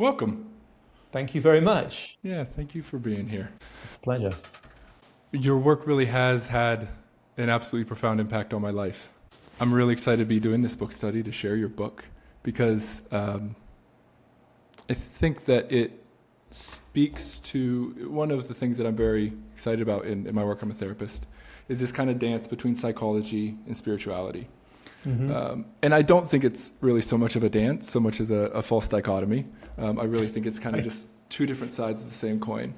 Welcome. Thank you very much. Yeah, thank you for being here. It's a pleasure. Your work really has had an absolutely profound impact on my life. I'm really excited to be doing this book study, to share your book, because I think that it speaks to one of the things that I'm very excited about in my work. I'm a therapist, is this kind of dance between psychology and spirituality. Mm-hmm. And I don't think it's really so much of a dance, so much as a false dichotomy. I really think it's kind of just two different sides of the same coin.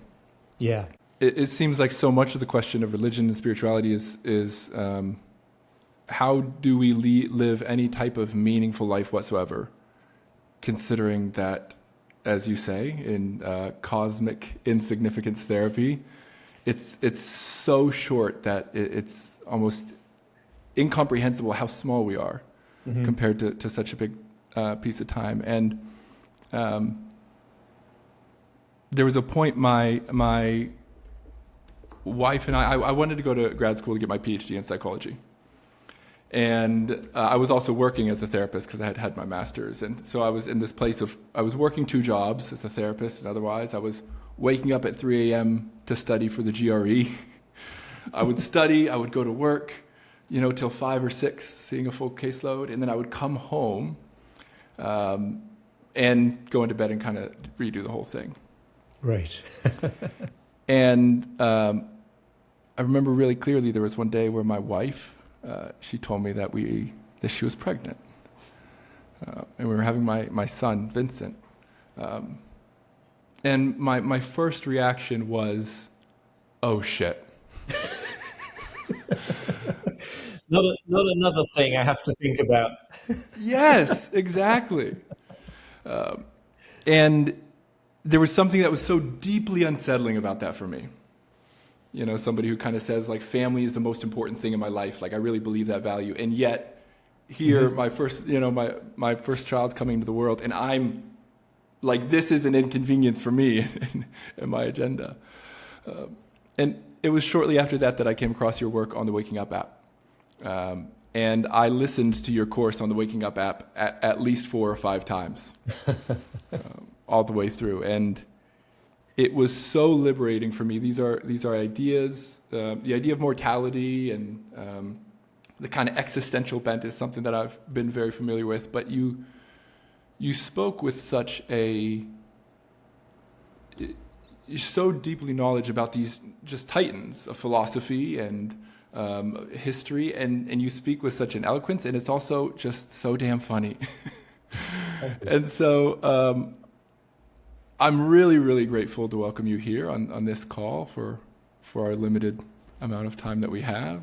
Yeah. It seems like so much of the question of religion and spirituality is how do we live any type of meaningful life whatsoever, considering that, as you say, in cosmic insignificance therapy, it's so short that it's almost incomprehensible how small we are compared to such a big piece of time. And there was a point my wife and I wanted to go to grad school to get my PhD in psychology. And I was also working as a therapist because I had had my master's. And so I was in this place of, I was working two jobs as a therapist, and otherwise I was waking up at 3 a.m. to study for the GRE. I would study, I would go to work, till 5 or 6, seeing a full caseload, and then I would come home and go into bed and kind of redo the whole thing. Right. And I remember really clearly there was one day where my wife, she told me that she was pregnant, and we were having my son Vincent, and my first reaction was, "Oh shit." Not another thing I have to think about. Yes, exactly. And there was something that was so deeply unsettling about that for me. Somebody who kind of says, like, family is the most important thing in my life. Like, I really believe that value. And yet, here, my first, my first child's coming into the world, and I'm like, this is an inconvenience for me in my agenda. And it was shortly after that I came across your work on the Waking Up app. And I listened to your course on the Waking Up app at least 4 or 5 times, all the way through. And it was so liberating for me. These are ideas. The idea of mortality and the kind of existential bent is something that I've been very familiar with. But you spoke with you're so deeply knowledge about these just titans of philosophy and history, and you speak with such an eloquence, and it's also just so damn funny. And so I'm really, really grateful to welcome you here on this call for our limited amount of time that we have.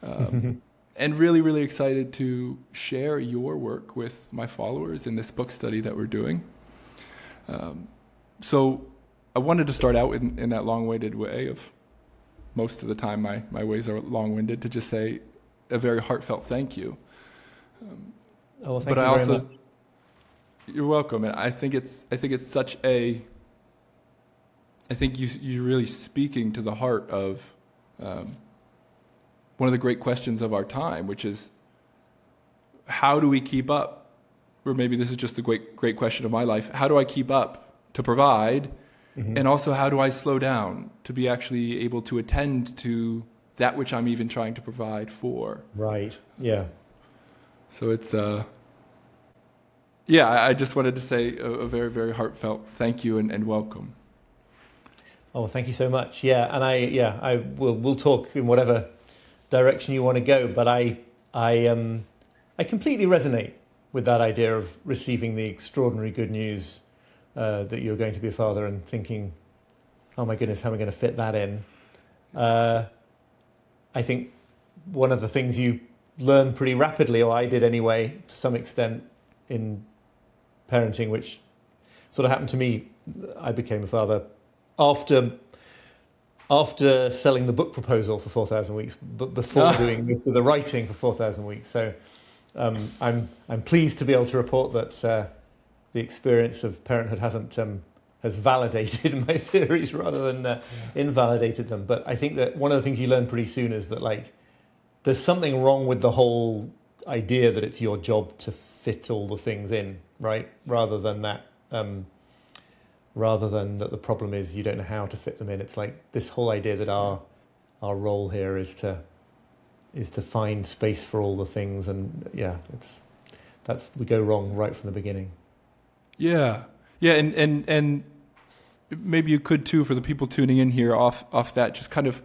And really, really excited to share your work with my followers in this book study that we're doing. So I wanted to start out in that long-winded way of, most of the time my ways are long-winded, to just say a very heartfelt thank you. Well, thank you very much. You're welcome. And I think it's such I think you're really speaking to the heart of one of the great questions of our time, which is, how do we keep up? Or maybe this is just the great question of my life. How do I keep up to provide? And also, how do I slow down to be actually able to attend to that which I'm even trying to provide for? Right. Yeah. So it's I just wanted to say a very, very heartfelt thank you and welcome. Oh, thank you so much. Yeah, and we'll talk in whatever direction you want to go, but I completely resonate with that idea of receiving the extraordinary good news that you're going to be a father, and thinking, oh my goodness, how am I going to fit that in? I think one of the things you learn pretty rapidly, or I did anyway, to some extent, in parenting, which sort of happened to me, I became a father after selling the book proposal for 4,000 weeks, but before doing most of the writing for 4,000 weeks. So I'm pleased to be able to report that the experience of parenthood has validated my theories rather than invalidated them. But I think that one of the things you learn pretty soon is that, like, there's something wrong with the whole idea that it's your job to fit all the things in, right? Rather than that rather than that the problem is you don't know how to fit them in. It's like this whole idea that our role here is to find space for all the things, and we go wrong right from the beginning. Yeah, and maybe you could too, for the people tuning in here off that, just kind of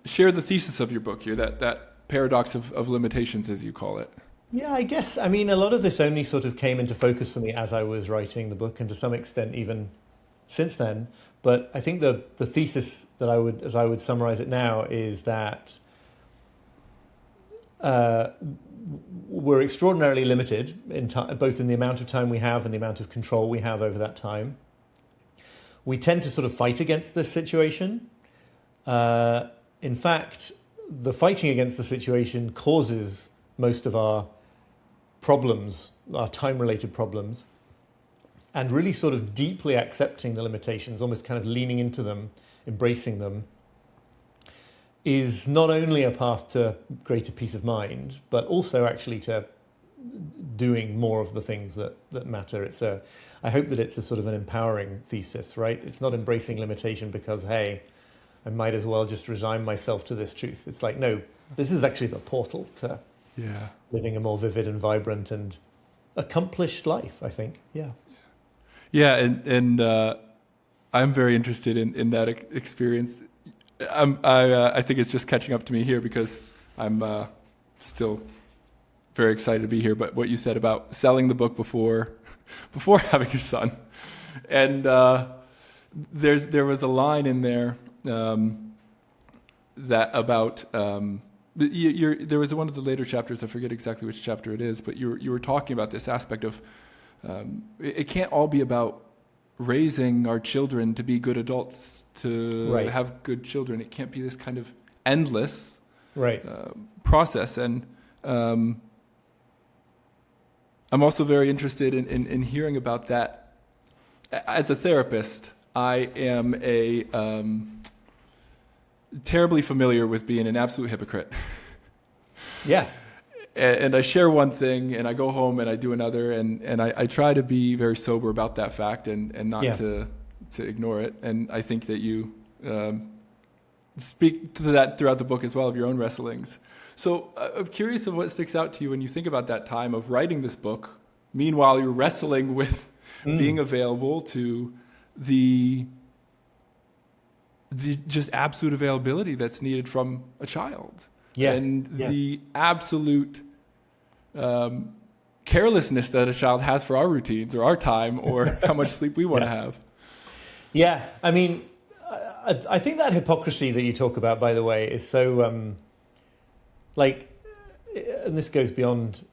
share the thesis of your book here, that paradox of limitations, as you call it. Yeah, I guess. I mean, a lot of this only sort of came into focus for me as I was writing the book, and to some extent even since then. But I think the thesis that I would summarize it now is that we're extraordinarily limited in both in the amount of time we have and the amount of control we have over that time. We tend to sort of fight against this situation. In fact, the fighting against the situation causes most of our problems, our time-related problems, and really sort of deeply accepting the limitations, almost kind of leaning into them, embracing them, is not only a path to greater peace of mind, but also actually to doing more of the things that matter. I hope that it's a sort of an empowering thesis, right? It's not embracing limitation because, hey, I might as well just resign myself to this truth. It's like, no, this is actually the portal to living a more vivid and vibrant and accomplished life, I think. Yeah, and I'm very interested in that experience. I think it's just catching up to me here because I'm still very excited to be here. But what you said about selling the book before having your son, and there was a line in there that about there was one of the later chapters. I forget exactly which chapter it is, but you were talking about this aspect of it can't all be about raising our children to be good adults, to have good children. It can't be this kind of endless process. And I'm also very interested in hearing about that. As a therapist, I am terribly familiar with being an absolute hypocrite. Yeah. And I share one thing, and I go home and I do another, and I try to be very sober about that fact and not to ignore it. And I think that you speak to that throughout the book as well, of your own wrestlings. So I'm curious of what sticks out to you when you think about that time of writing this book. Meanwhile, you're wrestling with being available to the just absolute availability that's needed from a child. The absolute carelessness that a child has for our routines or our time or how much sleep we want to have. Yeah, I mean, I think that hypocrisy that you talk about, by the way, is so, and this goes beyond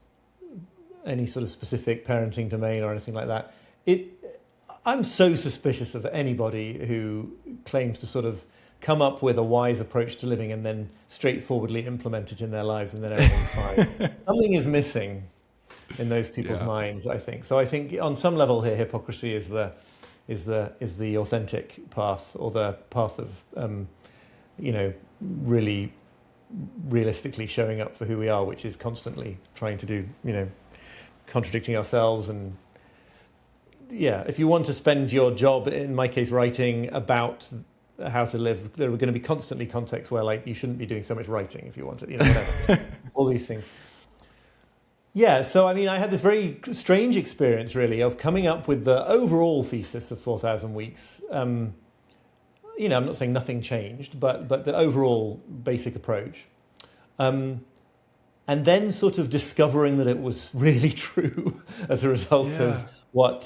any sort of specific parenting domain or anything like that. I'm so suspicious of anybody who claims to sort of come up with a wise approach to living and then straightforwardly implement it in their lives and then everything's fine. Something is missing in those people's minds, I think. So I think on some level here, hypocrisy is the authentic path, or the path of really realistically showing up for who we are, which is constantly trying to do, contradicting ourselves. And if you want to spend your job, in my case, writing about how to live, there are going to be constantly contexts where you shouldn't be doing so much writing if you want it, whatever. All these things. Yeah, so I mean, I had this very strange experience really of coming up with the overall thesis of 4,000 weeks. I'm not saying nothing changed, but the overall basic approach. And then sort of discovering that it was really true as a result of what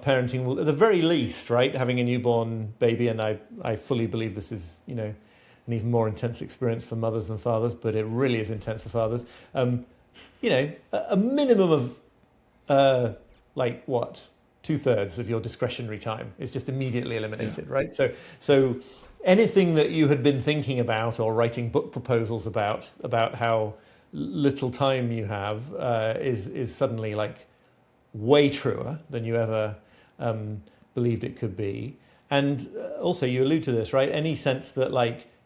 parenting will, at the very least, right? Having a newborn baby, and I fully believe this is, an even more intense experience for mothers than fathers, but it really is intense for fathers. A minimum of 2/3 of your discretionary time is just immediately eliminated, right? So anything that you had been thinking about or writing book proposals about how little time you have is suddenly way truer than you ever believed it could be. And also you allude to this, right? Any sense that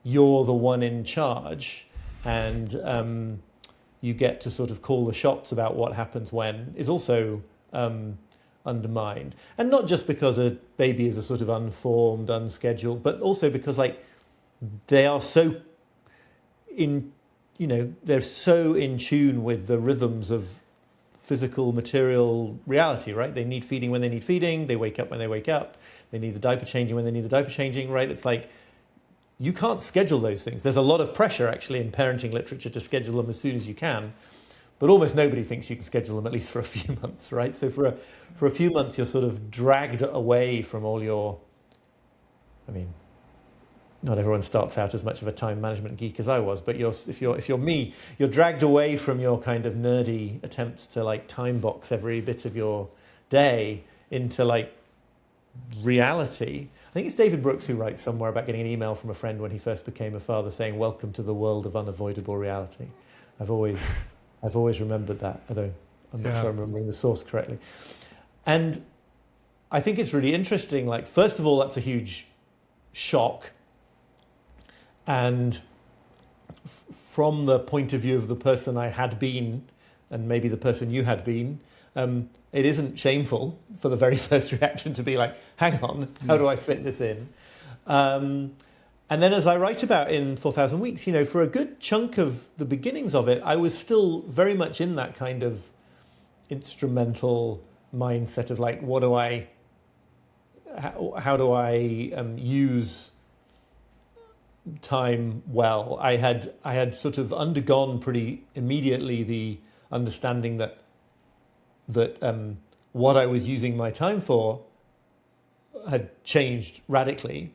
you're the one in charge and you get to sort of call the shots about what happens when is also undermined. And not just because a baby is a sort of unformed, unscheduled, but also because like they are so they're so in tune with the rhythms of physical, material reality, right? They need feeding when they need feeding. They wake up when they wake up. They need the diaper changing when they need the diaper changing, right? It's like you can't schedule those things. There's a lot of pressure actually in parenting literature to schedule them as soon as you can, but almost nobody thinks you can schedule them at least for a few months, right? So for a few months, you're sort of dragged away from all your, I mean, not everyone starts out as much of a time management geek as I was, but if you're me, you're dragged away from your kind of nerdy attempts to like time box every bit of your day into like reality. I think it's David Brooks who writes somewhere about getting an email from a friend when he first became a father saying, "Welcome to the world of unavoidable reality." I've always remembered that, although I'm not sure I'm remembering the source correctly. And I think it's really interesting. Like, first of all, that's a huge shock. And from the point of view of the person I had been, and maybe the person you had been, it isn't shameful for the very first reaction to be like, hang on, how do I fit this in? And then as I write about in 4,000 Weeks, for a good chunk of the beginnings of it, I was still very much in that kind of instrumental mindset of like, how do I use time well? I had sort of undergone pretty immediately the understanding that what I was using my time for had changed radically,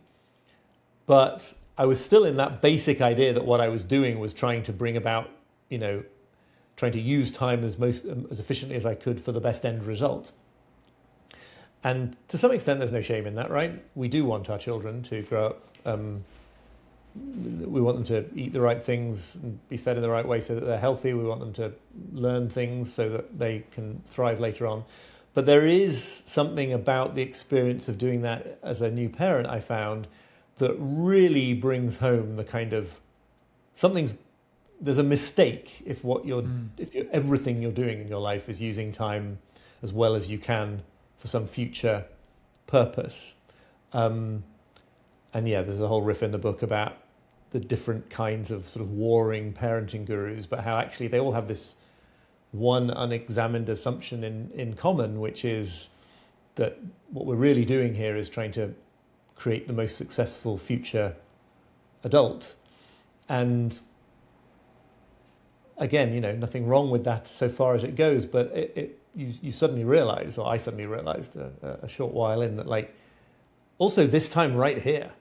but I was still in that basic idea that what I was doing was trying to bring about, trying to use time as efficiently as I could for the best end result. And to some extent, there's no shame in that, right? We do want our children to grow up. We want them to eat the right things and be fed in the right way so that they're healthy. We want them to learn things so that they can thrive later on. But there is something about the experience of doing that as a new parent, I found, that really brings home the kind of there's a mistake if everything you're doing in your life is using time as well as you can for some future purpose. And there's a whole riff in the book about the different kinds of sort of warring parenting gurus, but how actually they all have this one unexamined assumption in common, which is that what we're really doing here is trying to create the most successful future adult. And again, nothing wrong with that so far as it goes, but you suddenly realize, or I suddenly realized a short while in, that like also this time right here,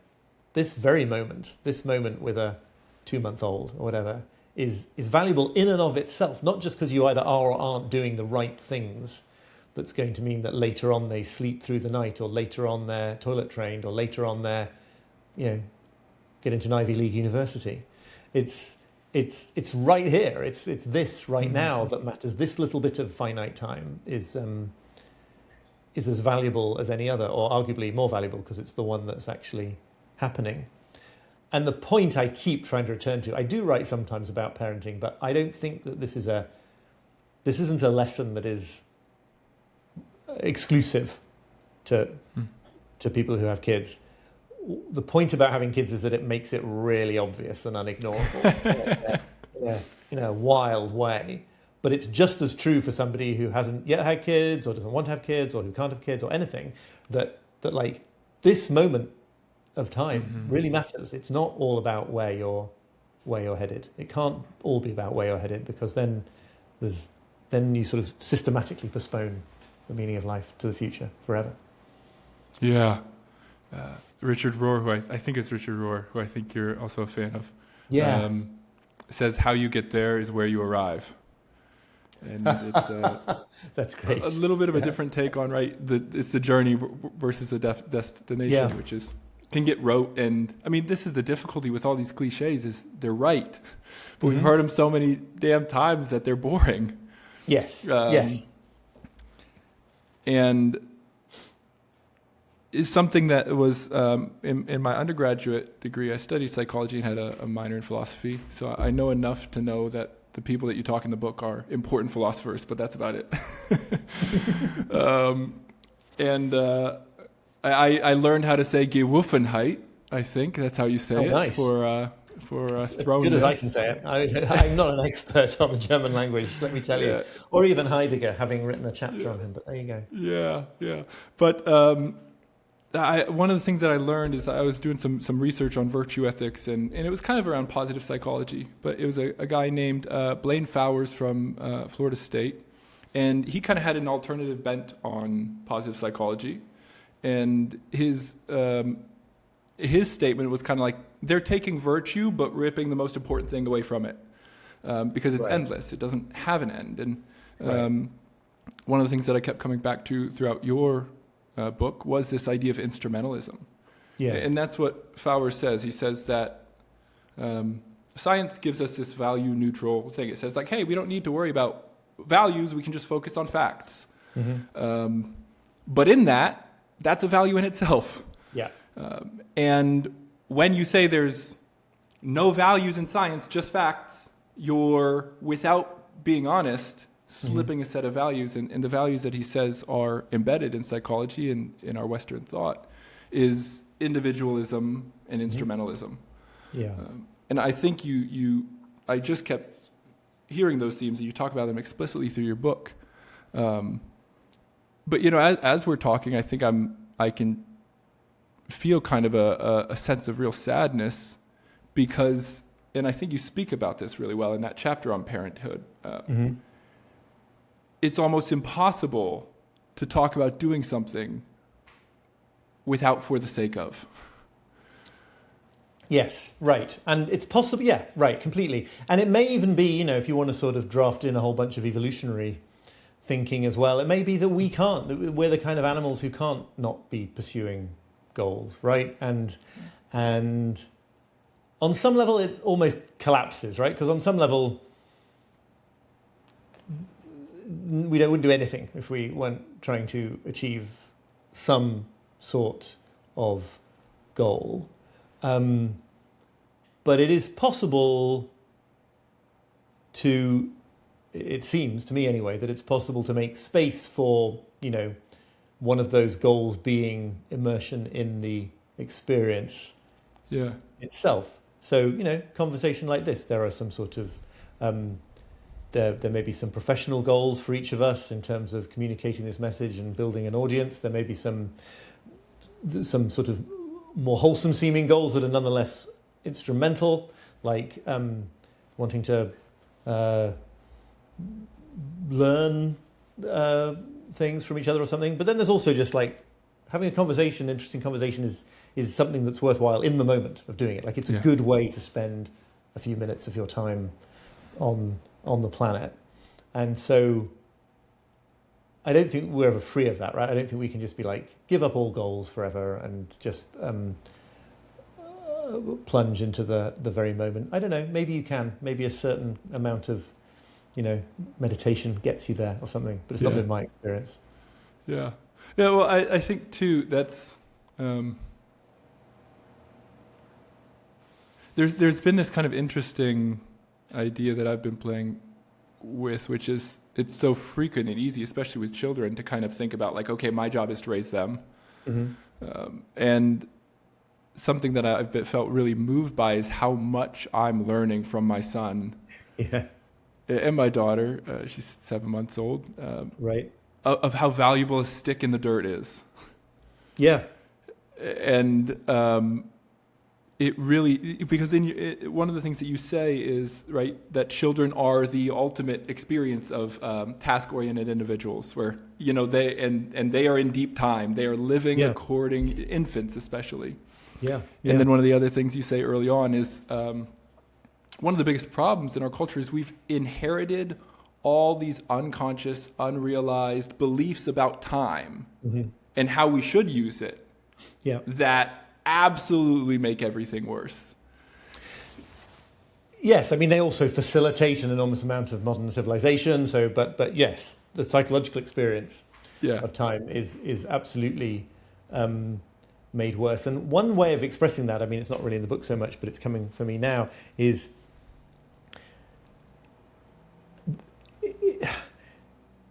this moment with a 2-month-old or whatever is valuable in and of itself, not just because you either are or aren't doing the right things. That's going to mean that later on they sleep through the night, or later on they're toilet trained, or later on they're, get into an Ivy League university. It's right here. It's this right now that matters. This little bit of finite time is as valuable as any other, or arguably more valuable because it's the one that's actually happening. And the point I keep trying to return to, I do write sometimes about parenting, but I don't think that this isn't a lesson that is exclusive to people who have kids. The point about having kids is that it makes it really obvious and unignorable in a wild way. But it's just as true for somebody who hasn't yet had kids, or doesn't want to have kids, or who can't have kids, or anything, that like this moment of time really matters. It's not all about where you're headed. It can't all be about where you're headed, because then you sort of systematically postpone the meaning of life to the future forever. Yeah. Richard Rohr, who I think it's Richard Rohr, who I think you're also a fan of, says how you get there is where you arrive. And it's that's great. A little bit of a different take on, right? It's the journey versus the destination, which can get rote. And I mean, this is the difficulty with all these cliches, is they're right, but we've heard them so many damn times that they're boring. Yes. Yes. And is something that was in my undergraduate degree. I studied psychology and had a minor in philosophy, so I know enough to know that the people that you talk in the book are important philosophers, but that's about it. And I learned how to say Gewoffenheit. I think that's how you say it. Nice. For As thrownness. good as I can say it. I'm not an expert on the German language, let me tell you. Or even Heidegger, having written a chapter on him, but there you go. Yeah. But one of the things that I learned is I was doing some research on virtue ethics, and it was kind of around positive psychology. But it was a guy named Blaine Fowers from Florida State, and he kind of had an alternative bent on positive psychology. And his statement was kind of like, they're taking virtue but ripping the most important thing away from it, because it's endless. It doesn't have an end. And one of the things that I kept coming back to throughout your book was this idea of instrumentalism. Yeah. And that's what Fowler says. He says that science gives us this value neutral thing. It says like, hey, we don't need to worry about values. We can just focus on facts. Mm-hmm. But in that's a value in itself. Yeah. And when you say there's no values in science, just facts, you're, without being honest, slipping a set of values. And the values that he says are embedded in psychology and in our Western thought is individualism and instrumentalism. Yeah. And I think I just kept hearing those themes, and you talk about them explicitly through your book. But, as we're talking, I think I can feel kind of a sense of real sadness because, and I think you speak about this really well in that chapter on parenthood, it's almost impossible to talk about doing something without for the sake of. Yes, right. And it's possible, yeah, right, completely. And it may even be, if you want to sort of draft in a whole bunch of evolutionary thinking as well, it may be that we're the kind of animals who can't not be pursuing goals, right? And on some level it almost collapses, right? Because on some level we wouldn't do anything if we weren't trying to achieve some sort of goal. But it is possible to, it seems to me anyway, that it's possible to make space for, one of those goals being immersion in the experience itself. So, conversation like this, there are some sort of, there may be some professional goals for each of us in terms of communicating this message and building an audience. There may be some sort of more wholesome seeming goals that are nonetheless instrumental, like wanting to learn things from each other or something. But then there's also just like having a conversation. Interesting conversation is something that's worthwhile in the moment of doing it. Like it's a good way to spend a few minutes of your time on the planet. And so I don't think we're ever free of that, right? I don't think we can just be like, give up all goals forever and just plunge into the very moment. I don't know, maybe you can. Maybe a certain amount of meditation gets you there or something, but it's not been my experience. Yeah. Well, I think too that's there's been this kind of interesting idea that I've been playing with, which is it's so frequent and easy, especially with children, to kind of think about like, okay, my job is to raise them, and something that I've felt really moved by is how much I'm learning from my son. Yeah. And my daughter, she's 7 months old, right? Of how valuable a stick in the dirt is. Yeah. And it really, because then one of the things that you say is, right, that children are the ultimate experience of task-oriented individuals, where, they are in deep time. They are living according, infants especially. Yeah. And then one of the other things you say early on is, one of the biggest problems in our culture is we've inherited all these unconscious, unrealized beliefs about time and how we should use it that absolutely make everything worse. Yes, I mean, they also facilitate an enormous amount of modern civilization. So, but yes, the psychological experience of time is absolutely made worse. And one way of expressing that, I mean, it's not really in the book so much, but it's coming for me now, is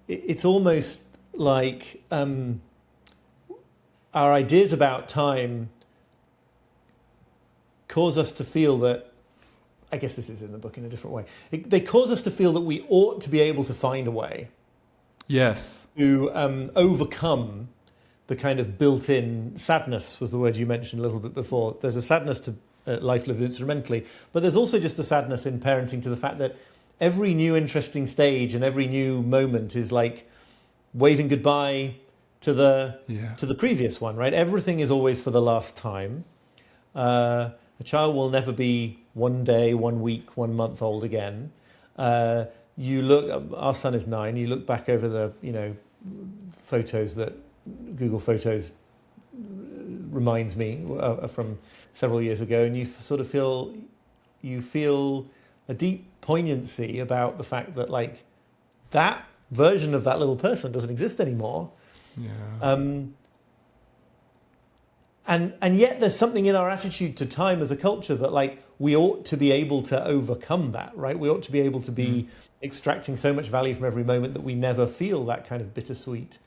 it's almost like our ideas about time cause us to feel that, I guess this is in the book in a different way, they cause us to feel that we ought to be able to find a way Yes. to overcome the kind of built-in sadness, was the word you mentioned a little bit before. There's a sadness to life lived instrumentally, but there's also just a sadness in parenting to the fact that every new interesting stage and every new moment is like waving goodbye to the previous one, right? Everything is always for the last time. A child will never be 1 day, 1 week, 1 month old again. You look, our son is 9. You look back over the, photos that Google Photos reminds me from several years ago, and you sort of feel a deep poignancy about the fact that like that version of that little person doesn't exist anymore. Yeah. And yet there's something in our attitude to time as a culture that like we ought to be able to overcome that, right? We ought to be able to be extracting so much value from every moment that we never feel that kind of bittersweet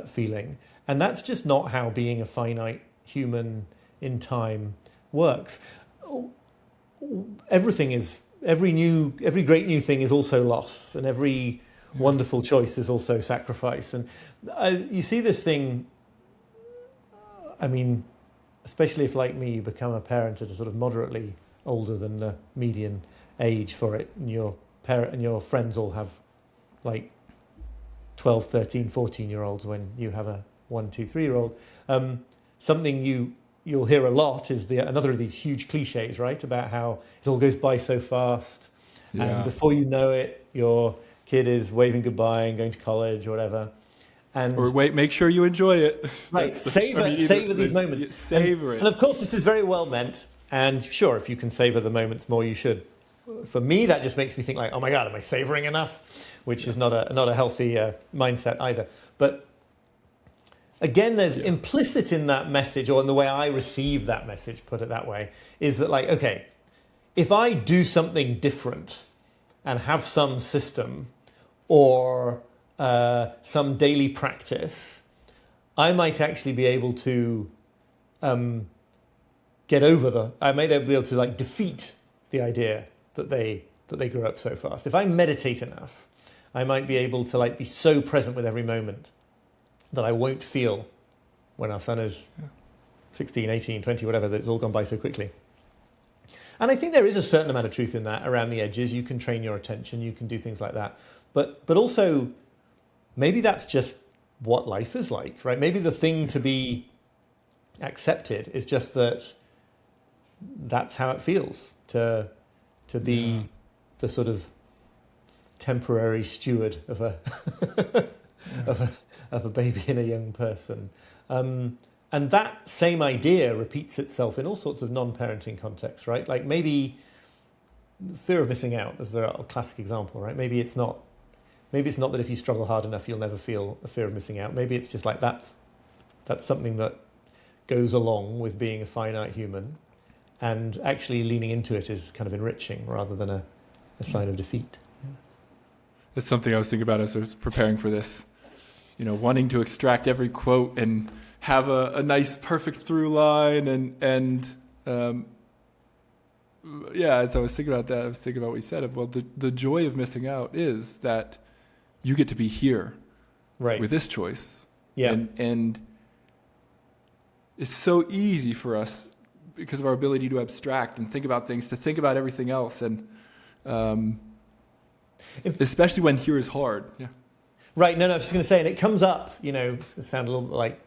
feeling. And that's just not how being a finite human in time works. Every great new thing is also loss, and every wonderful choice is also sacrifice. And you see this thing, I mean, especially if, like me, you become a parent at a sort of moderately older than the median age for it, and your parent and your friends all have like 12, 13, 14-year-olds when you have a 1, 2, 3-year-old. Something you'll hear a lot is another of these huge cliches, right? About how it all goes by so fast. Yeah. And before you know it, your kid is waving goodbye and going to college or whatever. Or make sure you enjoy it. Right, savor these moments. Savor it. And of course, this is very well meant. And sure, if you can savor the moments more, you should. For me, that just makes me think like, oh my God, am I savoring enough? Which is not a healthy mindset either. But again, there's implicit in that message, or in the way I receive that message, put it that way, is that like, okay, if I do something different and have some system or some daily practice, I might actually be able to get over I might be able to like defeat the idea that they grew up so fast. If I meditate enough, I might be able to like be so present with every moment that I won't feel when our son is 16, 18, 20, whatever, that it's all gone by so quickly. And I think there is a certain amount of truth in that around the edges. You can train your attention, you can do things like that. But also, maybe that's just what life is like, right? Maybe the thing to be accepted is just that that's how it feels to be the sort of temporary steward of a of a baby and a young person. And that same idea repeats itself in all sorts of non-parenting contexts, right? Like maybe fear of missing out is a classic example, right? Maybe it's not that if you struggle hard enough, you'll never feel a fear of missing out. Maybe it's just like that's something that goes along with being a finite human, and actually leaning into it is kind of enriching rather than a sign of defeat. That's something I was thinking about as I was preparing for this. Wanting to extract every quote and have a nice, perfect through line, and as I was thinking about that, I was thinking about what you said. The joy of missing out is that you get to be here, right, with this choice, and it's so easy for us because of our ability to abstract and think about things, to think about everything else, and especially when here is hard. Yeah. Right. No, I was just going to say, and it comes up, it's going to sound a little bit like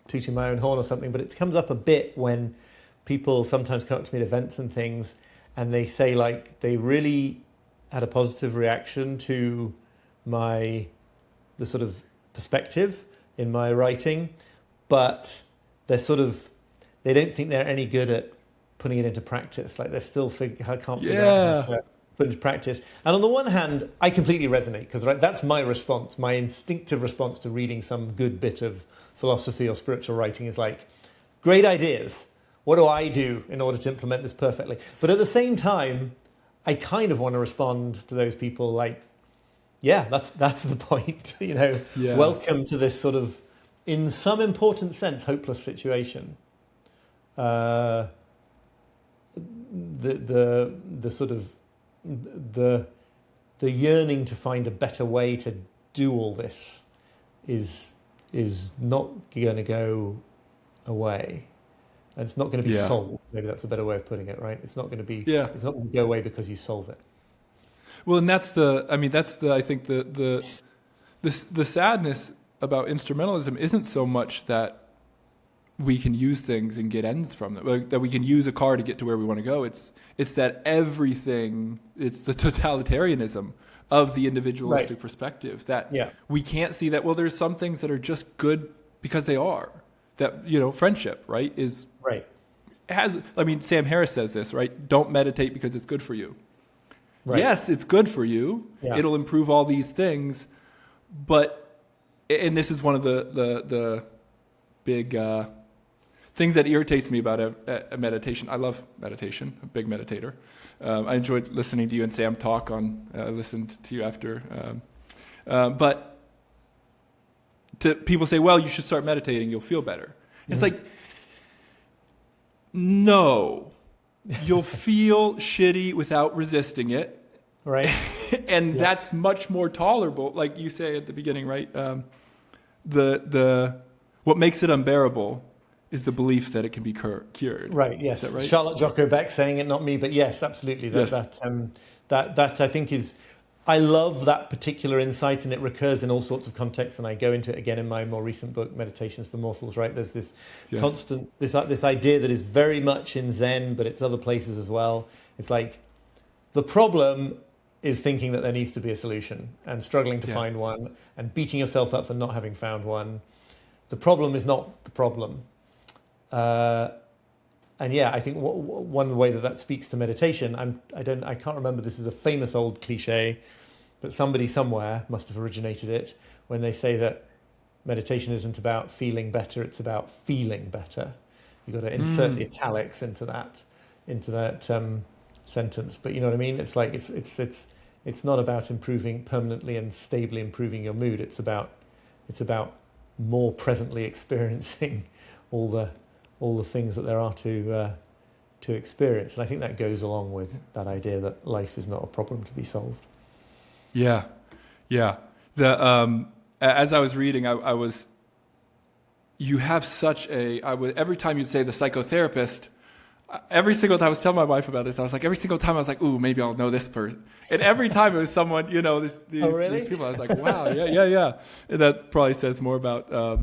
tooting my own horn or something, but it comes up a bit when people sometimes come up to me at events and things, and they say like they really had a positive reaction to the sort of perspective in my writing, but they don't think they're any good at putting it into practice. Like they're still I can't figure out how to put into practice. And on the one hand, I completely resonate because that's my response. My instinctive response to reading some good bit of philosophy or spiritual writing is like, great ideas. What do I do in order to implement this perfectly? But at the same time, I kind of want to respond to those people like, yeah, that's the point. Welcome to this sort of in some important sense, hopeless situation, the sort of the yearning to find a better way to do all this is not going to go away, and it's not going to be solved. Maybe that's a better way of putting it, right? It's not going to be. It's not going to go away because you solve it. Well, and that's I think the sadness about instrumentalism isn't so much that we can use things and get ends from them, like that we can use a car to get to where we want to go. It's that everything, it's the totalitarianism of the individualistic perspective that we can't see that, well, there's some things that are just good because they are. That, friendship, right, is... Right. Sam Harris says this, right? Don't meditate because it's good for you. Right. Yes, it's good for you. Yeah. It'll improve all these things. But, and this is one of the big things that irritates me about a meditation. I love meditation, a big meditator. I enjoyed listening to you and Sam talk I listened to you after. But people say, well, you should start meditating, you'll feel better. Mm-hmm. It's like, no, you'll feel shitty without resisting it. Right. And that's much more tolerable, like you say at the beginning, right? What makes it unbearable is the belief that it can be cured. Right, yes. Is that right? Charlotte Jocko Beck saying it, not me, but yes, absolutely. That I think is... I love that particular insight, and it recurs in all sorts of contexts, and I go into it again in my more recent book, Meditations for Mortals, right? There's this constant, this idea that is very much in Zen, but it's other places as well. It's like, the problem is thinking that there needs to be a solution and struggling to find one and beating yourself up for not having found one. The problem is not the problem. And I think one way that speaks to meditation, I can't remember, this is a famous old cliche, but somebody somewhere must have originated it when they say that meditation isn't about feeling better, it's about feeling better. You've got to insert the italics into that sentence. But you know what I mean? It's like it's not about improving permanently and stably improving your mood. It's about more presently experiencing all the things that there are to experience. And I think that goes along with that idea that life is not a problem to be solved. Yeah. As I was reading, you have such every time you'd say the psychotherapist, every single time I was telling my wife about this, I was like, every single time I was like, ooh, maybe I'll know this person. And every time it was someone, these people, I was like, wow, yeah. And that probably says more about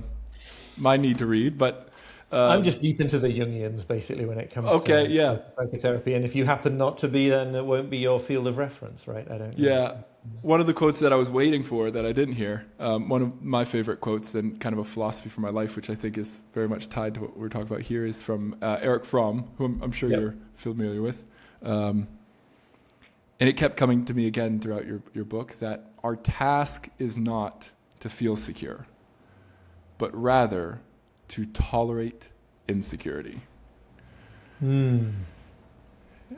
my need to read, but I'm just deep into the Jungians, basically, when it comes to psychotherapy. And if you happen not to be, then it won't be your field of reference, right? I don't know. Yeah. One of the quotes that I was waiting for that I didn't hear, one of my favorite quotes and kind of a philosophy for my life, which I think is very much tied to what we're talking about here, is from Erich Fromm, who I'm sure you're familiar with. And it kept coming to me again throughout your book, that our task is not to feel secure, but rather to tolerate insecurity.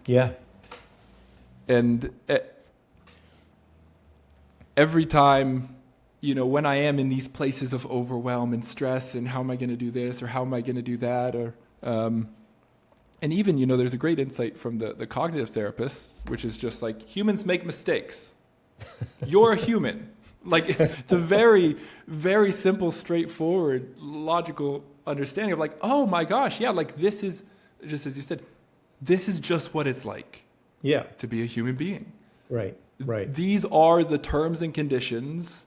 Yeah. And every time, when I am in these places of overwhelm and stress and how am I going to do this or how am I going to do that, or and even, there's a great insight from the cognitive therapists, which is just like, humans make mistakes. You're a human. Like, it's a very, very simple, straightforward, logical understanding of like, oh my gosh, like this is, just as you said, this is just what it's like to be a human being. Right. These are the terms and conditions,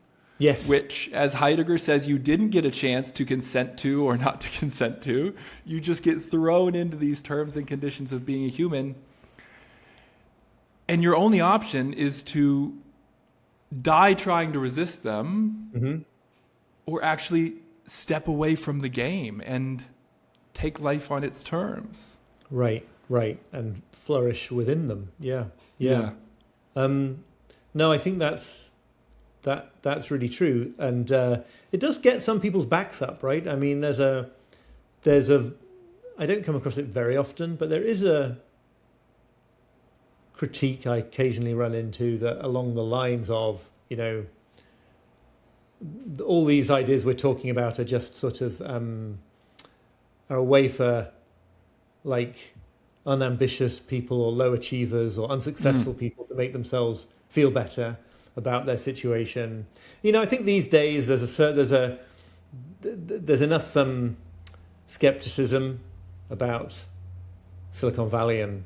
which, as Heidegger says, you didn't get a chance to consent to or not to consent to. You just get thrown into these terms and conditions of being a human. And your only option is to die trying to resist them, or actually step away from the game and take life on its terms. Right, and flourish within them. Yeah. No, I think that's really true, and it does get some people's backs up, right? I mean, there's a I don't come across it very often, but there is a critique I occasionally run into that along the lines of, all these ideas we're talking about are just sort of are a way for like unambitious people or low achievers or unsuccessful people to make themselves feel better about their situation. I think these days there's enough skepticism about Silicon Valley and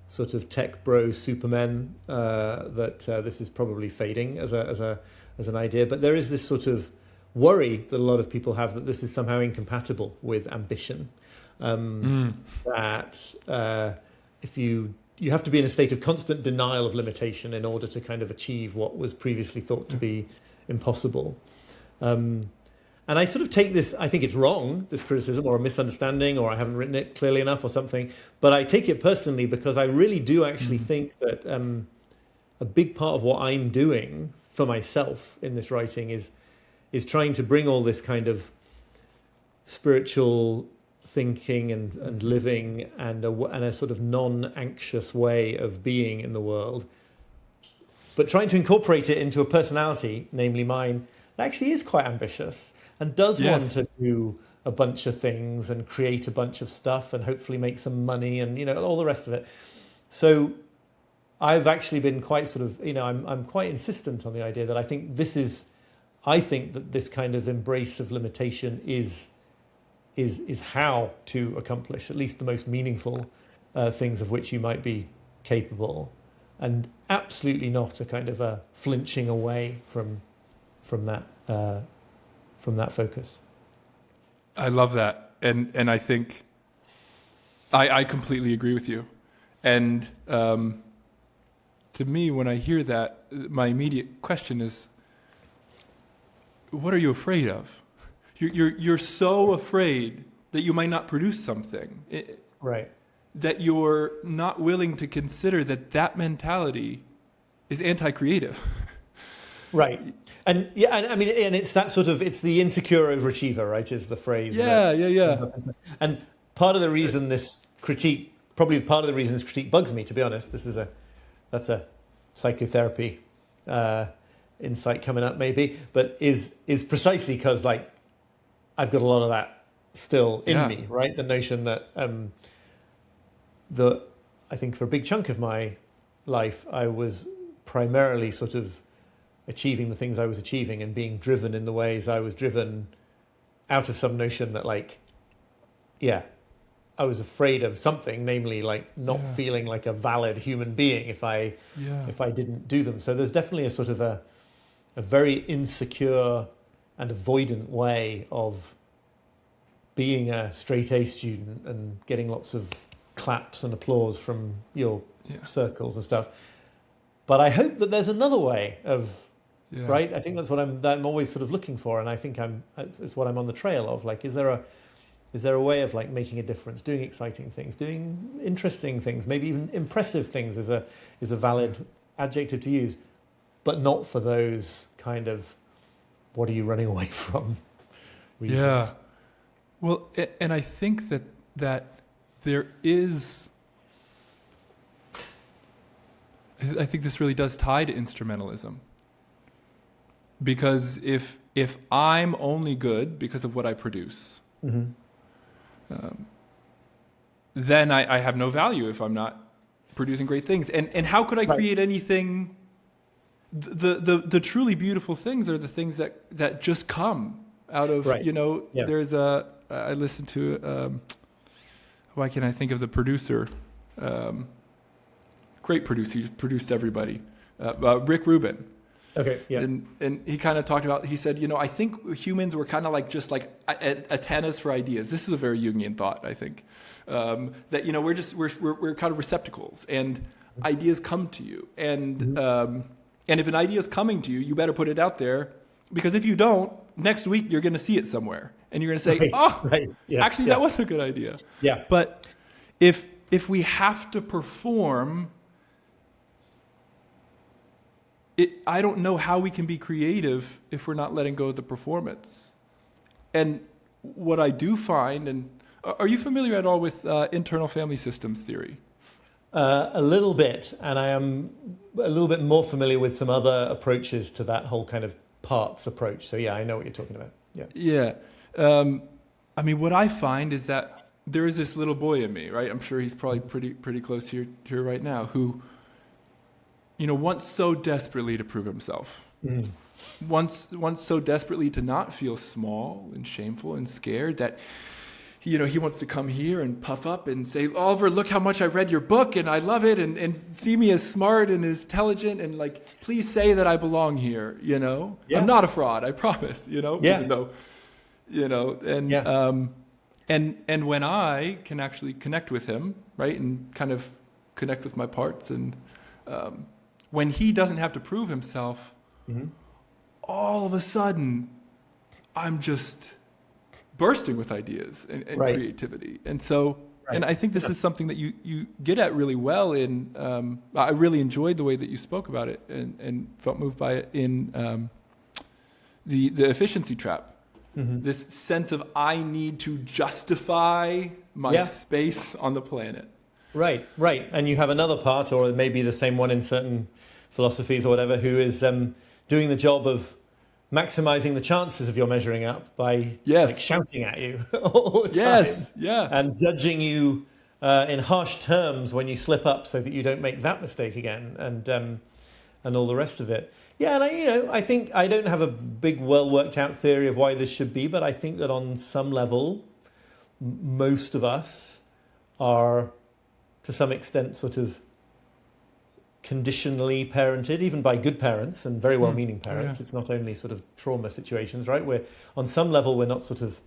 sort of tech bro supermen that this is probably fading as an idea. But there is this sort of worry that a lot of people have that this is somehow incompatible with ambition. That if you have to be in a state of constant denial of limitation in order to kind of achieve what was previously thought to be impossible. And I sort of take this, I think it's wrong, this criticism, or a misunderstanding, or I haven't written it clearly enough or something, but I take it personally because I really do actually think that a big part of what I'm doing for myself in this writing is trying to bring all this kind of spiritual thinking and living and a sort of non-anxious way of being in the world, but trying to incorporate it into a personality, namely mine, that actually is quite ambitious and does want to do a bunch of things and create a bunch of stuff and hopefully make some money and all the rest of it. So I've actually been quite sort of I'm quite insistent on the idea that I think that this kind of embrace of limitation is how to accomplish at least the most meaningful things of which you might be capable, and absolutely not a kind of a flinching away from that focus. I love that, and I think I completely agree with you. And to me, when I hear that, my immediate question is, what are you afraid of? You're so afraid that you might not produce something, right? That you're not willing to consider that mentality is anti-creative. Right. And I mean, and it's that sort of, it's the insecure overachiever, right, is the phrase. Yeah. And part of the reason this critique bugs me, to be honest, that's a psychotherapy insight coming up maybe, but is precisely because like I've got a lot of that still in me, right? The notion that I think for a big chunk of my life, I was primarily sort of achieving the things I was achieving and being driven in the ways I was driven out of some notion that I was afraid of something, namely like not feeling like a valid human being if I didn't do them. So there's definitely a sort of a very insecure and avoidant way of being a straight A student and getting lots of claps and applause from your circles and stuff. But I hope that there's another way of, right? I think that's what I'm always sort of looking for, and I think it's what I'm on the trail of. Like, is there a way of like making a difference, doing exciting things, doing interesting things, maybe even impressive things is a valid adjective to use, but not for those kind of what are you running away from reasons. Yeah. Well, and I think that there is, I think this really does tie to instrumentalism. Because if I'm only good because of what I produce, then I have no value if I'm not producing great things. And how could I create anything? The truly beautiful things are the things that just come out of, there's I listened to, why can't I think of the producer? Great producer, he's produced everybody. Rick Rubin. Okay, yeah. And he kind of talked about, he said, I think humans were kind of like just like antennas for ideas. This is a very Jungian thought, I think. That, we're kind of receptacles and ideas come to you. And if an idea is coming to you, you better put it out there, because if you don't, next week you're going to see it somewhere. And you're going to say, actually, that was a good idea. Yeah. But if we have to perform, I don't know how we can be creative if we're not letting go of the performance. And what I do find, and are you familiar at all with internal family systems theory? A little bit, and I am a little bit more familiar with some other approaches to that whole kind of parts approach. So yeah, I know what you're talking about. Yeah. Yeah. I mean, what I find is that there is this little boy in me, right? I'm sure he's probably pretty close here right now, who, wants so desperately to prove himself. Mm. Wants so desperately to not feel small and shameful and scared that, he wants to come here and puff up and say, Oliver, look how much I read your book and I love it, and see me as smart and as intelligent, and please say that I belong here, Yeah. I'm not a fraud, I promise, Yeah. even though, and Yeah. and when I can actually connect with him, right, and kind of connect with my parts, and when he doesn't have to prove himself, Mm-hmm. all of a sudden, I'm just bursting with ideas and Right. creativity. And so, Right. and I think this is something that you get at really well in, I really enjoyed the way that you spoke about it and felt moved by it in the efficiency trap. Mm-hmm. This sense of I need to justify my space on the planet. Right. And you have another part, or maybe the same one in certain philosophies or whatever, who is doing the job of maximizing the chances of your measuring up by shouting at you all the time. Yes, yeah. And judging you in harsh terms when you slip up so that you don't make that mistake again, and all the rest of it. Yeah, and I think I don't have a big, well worked out theory of why this should be, but I think that on some level, most of us are, to some extent, sort of conditionally parented, even by good parents and very well-meaning parents. It's not only sort of trauma situations, right? We're on some level we're not sort of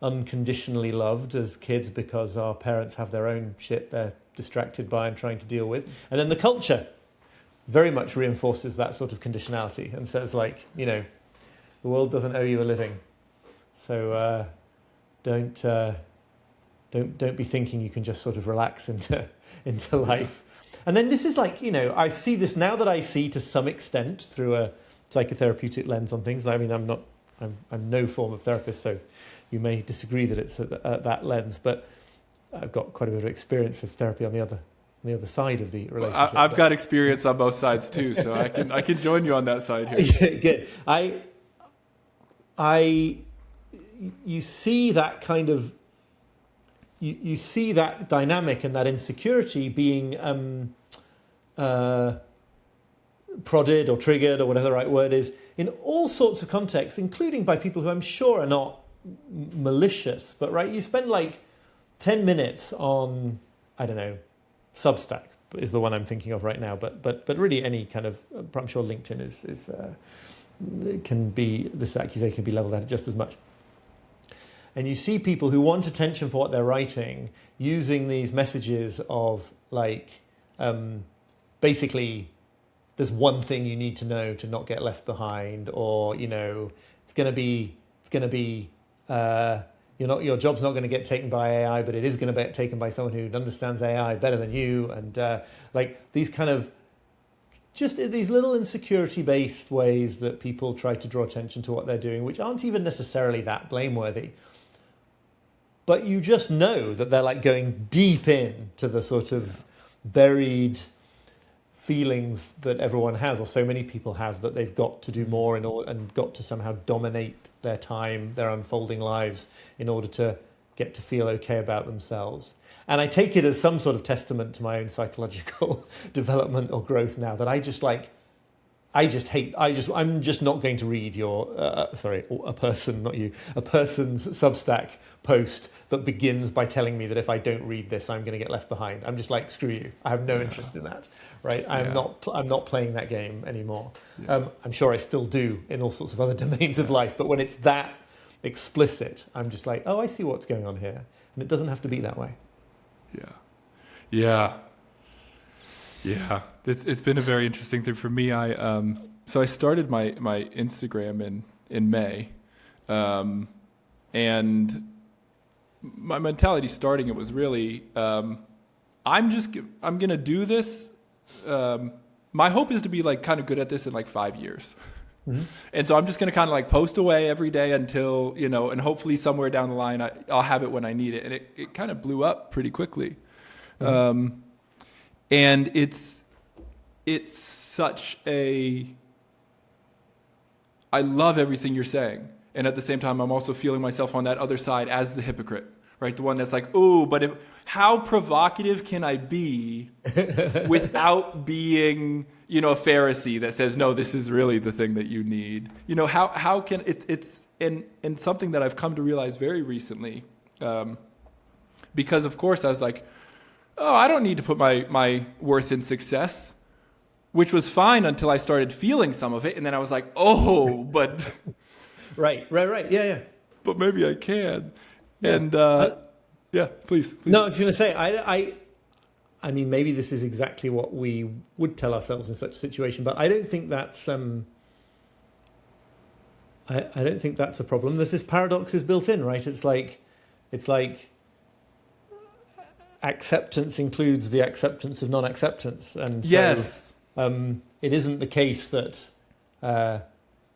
unconditionally loved as kids because our parents have their own shit they're distracted by and trying to deal with, and then the culture very much reinforces that sort of conditionality and says, the world doesn't owe you a living, so don't be thinking you can just sort of relax into life. And then this is I see this now that I see to some extent through a psychotherapeutic lens on things. I mean, I'm no form of therapist, so you may disagree that it's at that lens, but I've got quite a bit of experience of therapy on the other side of the relationship. I've got experience on both sides too, so I can join you on that side here. Good. You see that kind of you see that dynamic and that insecurity being prodded or triggered or whatever the right word is in all sorts of contexts, including by people who I'm sure are not malicious, but right, you spend 10 minutes on, I don't know, Substack is the one I'm thinking of right now, but really any kind of, I'm sure LinkedIn is can be, this accusation can be leveled at it just as much. And you see people who want attention for what they're writing using these messages of basically there's one thing you need to know to not get left behind, or it's going to be your job's not going to get taken by AI, but it is going to get taken by someone who understands AI better than you, and these kind of just these little insecurity-based ways that people try to draw attention to what they're doing, which aren't even necessarily that blameworthy. But you just know that they're going deep into the sort of buried feelings that everyone has, or so many people have, that they've got to do more and got to somehow dominate their time, their unfolding lives, in order to get to feel okay about themselves. And I take it as some sort of testament to my own psychological development or growth now, that I'm just not going to read a person's Substack post that begins by telling me that if I don't read this, I'm going to get left behind. I'm just screw you. I have no interest in that, right? I'm not playing that game anymore. Yeah. I'm sure I still do in all sorts of other domains of life, but when it's that explicit, I'm just oh, I see what's going on here. And it doesn't have to be that way. Yeah. It's been a very interesting thing for me. So I started my Instagram in May, and my mentality starting it was really, I'm gonna do this. My hope is to be kind of good at this in 5 years. Mm-hmm. And so I'm just going to kind of post away every day until, and hopefully somewhere down the line I'll have it when I need it. And it kind of blew up pretty quickly. Mm-hmm. And it's such a I love everything you're saying. And at the same time, I'm also feeling myself on that other side as the hypocrite, right? The one that's like, oh, but how provocative can I be without being, a Pharisee that says, no, this is really the thing that you need. How can it's and something that I've come to realize very recently, because of course I was like, oh, I don't need to put my worth in success, which was fine until I started feeling some of it. And then I was like, oh, but... Right. Yeah. But maybe I can. Yeah. And please. No, I was going to say, I mean, maybe this is exactly what we would tell ourselves in such a situation, but I don't think that's I don't think that's a problem. There's this paradox is built in, right? It's like acceptance includes the acceptance of non-acceptance, and so, yes, it isn't the case that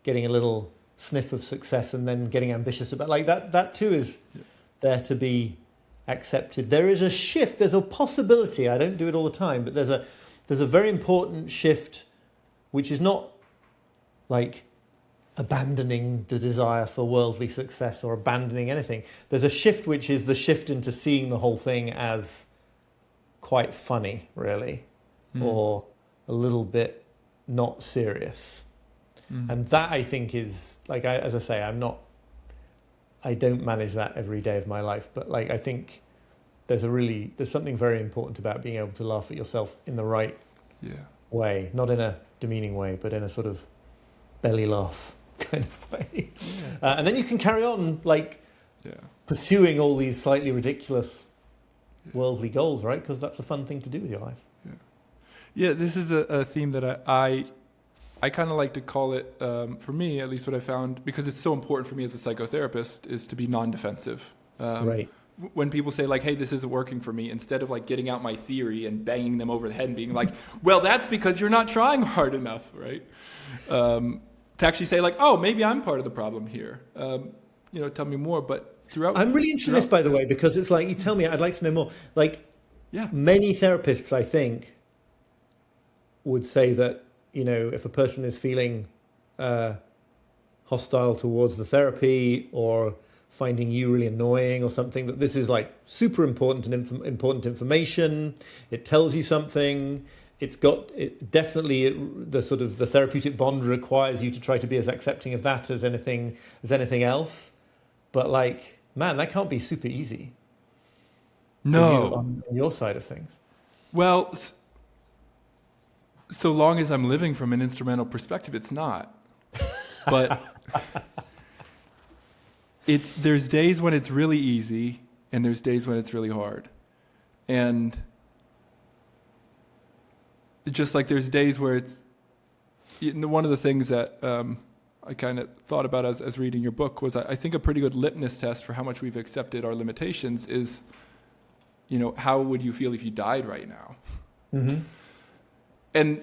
getting a little sniff of success and then getting ambitious about like that too is there to be accepted. There is a shift. There's a possibility. I don't do it all the time, but there's a very important shift, which is not like abandoning the desire for worldly success or abandoning anything. There's a shift which is the shift into seeing the whole thing as quite funny, really, or a little bit not serious. And that, I think, is like, as I say, I don't manage that every day of my life, but like, I think there's something very important about being able to laugh at yourself in the right way, not in a demeaning way, but in a sort of belly laugh kind of way. And then you can carry on pursuing all these slightly ridiculous worldly goals, right? Because that's a fun thing to do with your life. Yeah, this is a theme that I kind of like to call it, for me, at least what I found, because it's so important for me as a psychotherapist, is to be non-defensive. Right. When people say like, hey, this isn't working for me, instead of like getting out my theory and banging them over the head and being like, well, that's because you're not trying hard enough, right? To actually say like, oh, maybe I'm part of the problem here. Tell me more. But I'm really interested in this, by the way, because it's like, you tell me, I'd like to know more. Like, many therapists, I think, would say that, if a person is feeling hostile towards the therapy or finding you really annoying or something, that this is like super important and important information. It tells you something. Definitely the sort of the therapeutic bond requires you to try to be as accepting of that as anything else. But like, man, that can't be super easy. No, on your side of things. Well, so long as I'm living from an instrumental perspective, it's not. But there's days when it's really easy, and there's days when it's really hard. And just like there's days where it's... One of the things that I kind of thought about as reading your book was I think a pretty good litmus test for how much we've accepted our limitations is, how would you feel if you died right now? Mm-hmm. And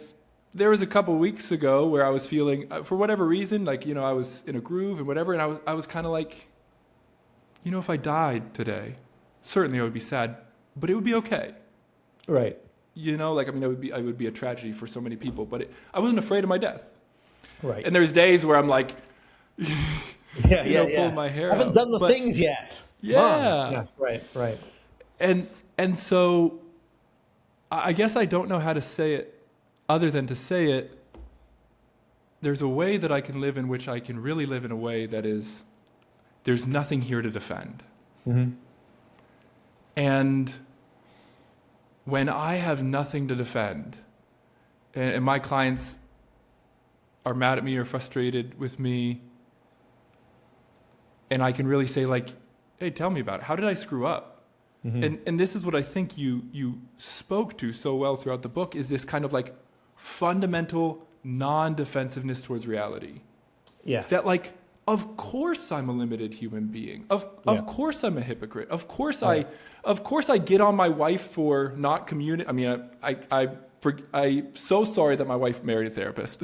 there was a couple of weeks ago where I was feeling, for whatever reason, like, I was in a groove and whatever, and I was kind of like, if I died today, certainly I would be sad, but it would be okay. Right. It would be a tragedy for so many people, but I wasn't afraid of my death. Right. And there's days where I'm like, pulling my hair out. I haven't done the things yet. Yeah. Right. And so I guess I don't know how to say it other than to say it. There's a way that I can live in which I can really live in a way that is, there's nothing here to defend. Mm-hmm. And when I have nothing to defend, and my clients are mad at me or frustrated with me, and I can really say like, hey, tell me about it. How did I screw up? Mm-hmm. And this is what I think you spoke to so well throughout the book, is this kind of like fundamental non-defensiveness towards reality. Yeah. That like, of course I'm a limited human being. Of course I'm a hypocrite. Of course I get on my wife for not communicating. I mean, I'm so sorry that my wife married a therapist.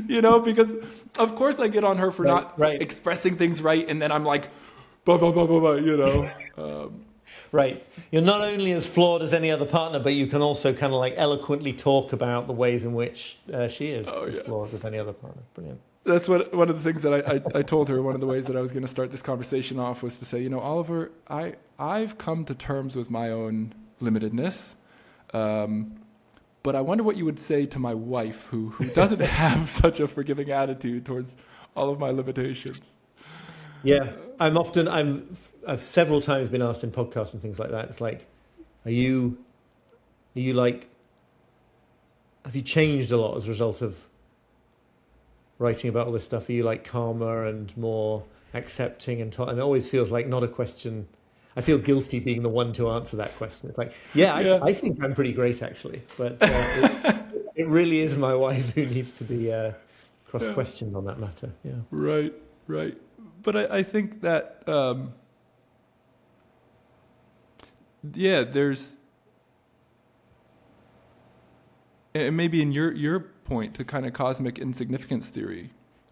Because of course I get on her for not expressing things right, and then I'm like, blah, blah, blah, blah, blah, Right. You're not only as flawed as any other partner, but you can also kind of like eloquently talk about the ways in which she is as flawed as any other partner. Brilliant. That's what one of the things that I told her. One of the ways that I was going to start this conversation off was to say, Oliver, I've come to terms with my own limitedness, but I wonder what you would say to my wife, who doesn't have such a forgiving attitude towards all of my limitations. Yeah, I've several times been asked in podcasts and things like that. It's like, are you like, have you changed a lot as a result of writing about all this stuff? Are you like calmer and more accepting and it always feels like not a question. I feel guilty being the one to answer that question. It's like, I think I'm pretty great actually, but it really is my wife who needs to be cross-questioned on that matter. Yeah. Right. But I think that, there's, and maybe in your point to kind of cosmic insignificance theory,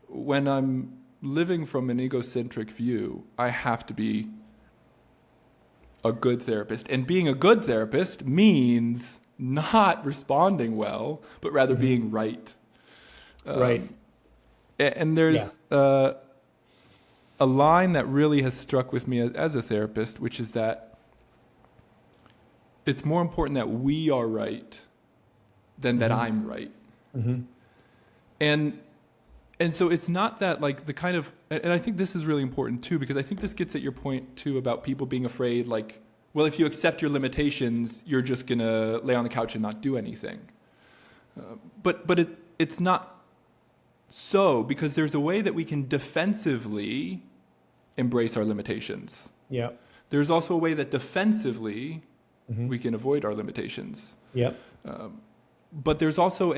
when I'm living from an egocentric view, I have to be a good therapist. And being a good therapist means not responding well, but rather being right. Right. And there's a line that really has struck with me as a therapist, which is that it's more important that we are right than that I'm right. Mm-hmm. And so it's not that like the kind of, and I think this is really important too, because I think this gets at your point too about people being afraid, like, well, if you accept your limitations, you're just going to lay on the couch and not do anything. But it's not so, because there's a way that we can defensively embrace our limitations. Yeah. There's also a way that defensively we can avoid our limitations. Yeah. But there's also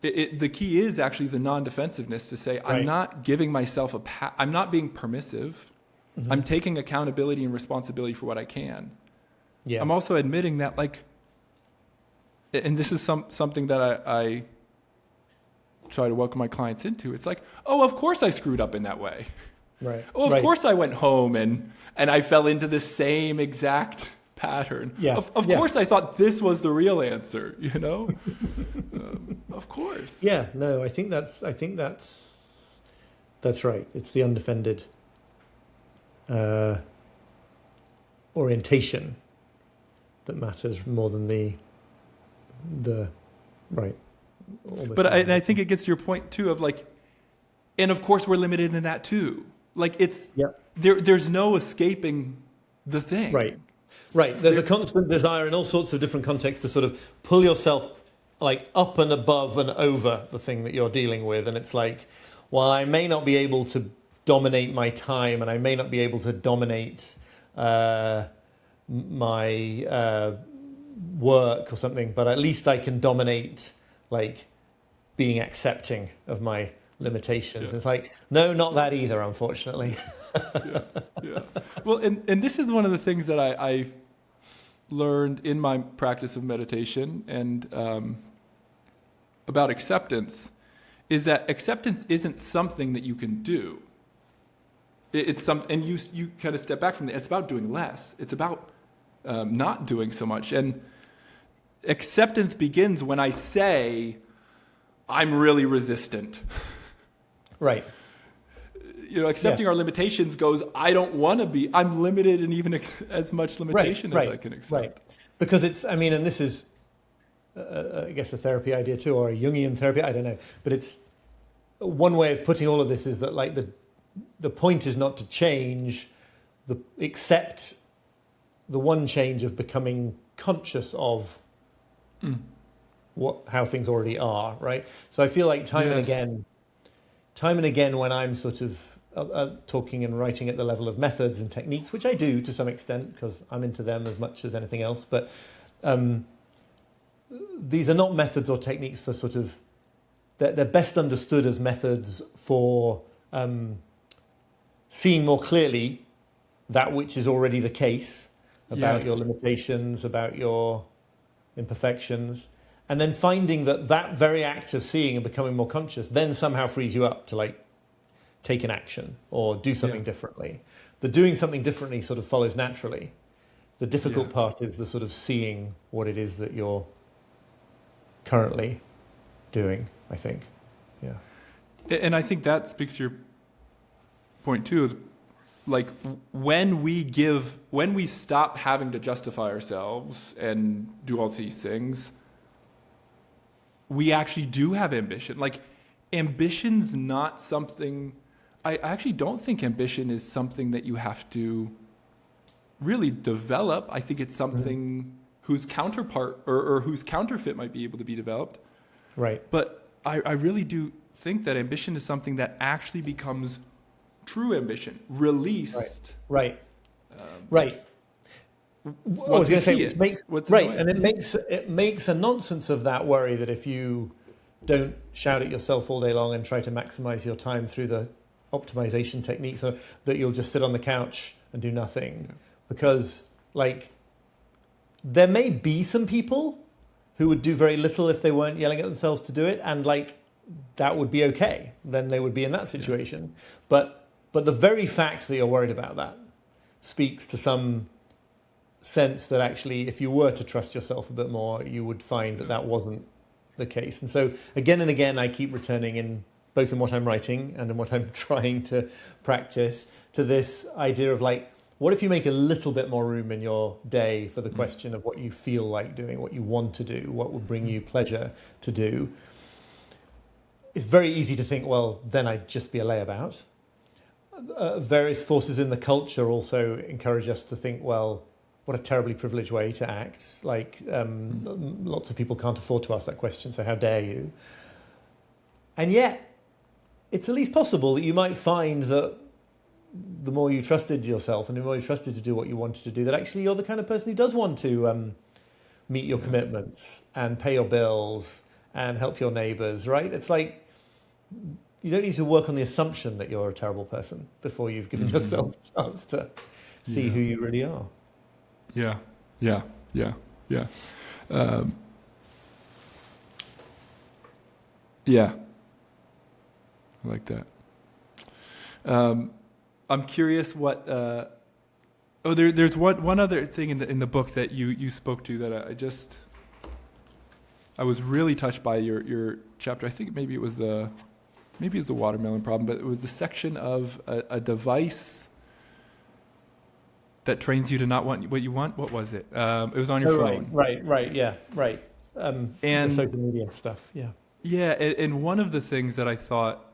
the key is actually the non-defensiveness to say, I'm not giving myself I'm not being permissive. Mm-hmm. I'm taking accountability and responsibility for what I can. Yeah. I'm also admitting that, like, and this is something that I try to welcome my clients into. It's like, oh, of course I screwed up in that way. Right. Oh, of course I went home and I fell into the same exact pattern. Yeah. Of course I thought this was the real answer, of course. Yeah, no, I think that's right. It's the undefended orientation that matters more than the right. But I think it gets to your point too of like, and of course we're limited in that too. Like there's no escaping the thing. Right. There's a constant desire in all sorts of different contexts to sort of pull yourself like up and above and over the thing that you're dealing with. And it's like, well, I may not be able to dominate my time and I may not be able to dominate my work or something, but at least I can dominate like being accepting of my limitations. Yeah. It's like, no, not that either, unfortunately. Yeah. Well, and this is one of the things that I learned in my practice of meditation and about acceptance is that acceptance isn't something that you can do. It's something, and you kind of step back from it. It's about doing less. It's about not doing so much. And acceptance begins when I say, I'm really resistant. Right. Accepting our limitations goes, I don't want to be, I'm limited in even as much limitation as I can accept. Right. Because it's, and this is, I guess, a therapy idea too, or a Jungian therapy, I don't know. But it's one way of putting all of this is that like the point is not to change, except the one change of becoming conscious of how things already are, right? So I feel like time and again when I'm sort of talking and writing at the level of methods and techniques, which I do to some extent because I'm into them as much as anything else, but these are not methods or techniques for sort of, they're best understood as methods for seeing more clearly that which is already the case about your limitations, about your imperfections, and then finding that very act of seeing and becoming more conscious then somehow frees you up to like take an action or do something differently. The doing something differently sort of follows naturally. The difficult part is the sort of seeing what it is that you're currently doing, I think. Yeah. And I think that speaks to your point too, is like when we stop having to justify ourselves and do all these things, we actually do have ambition. Like ambition's not something, I actually don't think ambition is something that you have to really develop. I think it's something whose counterpart or whose counterfeit might be able to be developed. Right. But I really do think that ambition is something that actually becomes true ambition, released. Right. Right. I was going to say, it makes, and it makes a nonsense of that worry that if you don't shout at yourself all day long and try to maximize your time through the optimization techniques, so that you'll just sit on the couch and do nothing. Yeah. Because, like, there may be some people who would do very little if they weren't yelling at themselves to do it, and like that would be okay. Then they would be in that situation. Yeah. But the very fact that you're worried about that speaks to some sense that actually, if you were to trust yourself a bit more, you would find that that wasn't the case. And so again and again, I keep returning in both in what I'm writing and in what I'm trying to practice to this idea of like, what if you make a little bit more room in your day for the question of what you feel like doing, what you want to do, what would bring you pleasure to do? It's very easy to think, well, then I'd just be a layabout. Various forces in the culture also encourage us to think, well, what a terribly privileged way to act. Like, lots of people can't afford to ask that question, so how dare you? And yet, it's at least possible that you might find that the more you trusted yourself and the more you trusted to do what you wanted to do, that actually you're the kind of person who does want to meet your commitments and pay your bills and help your neighbors, right? It's like, you don't need to work on the assumption that you're a terrible person before you've given yourself a chance to see who you really are. Yeah. Yeah. I like that. I'm curious what. There's one other thing in the book that you spoke to that I was really touched by your chapter. I think maybe it was the watermelon problem, but it was the section of a device that trains you to not want what you want. What was it? It was on your phone. Right. Yeah. Right. And the social media stuff. Yeah. Yeah. And one of the things that I thought,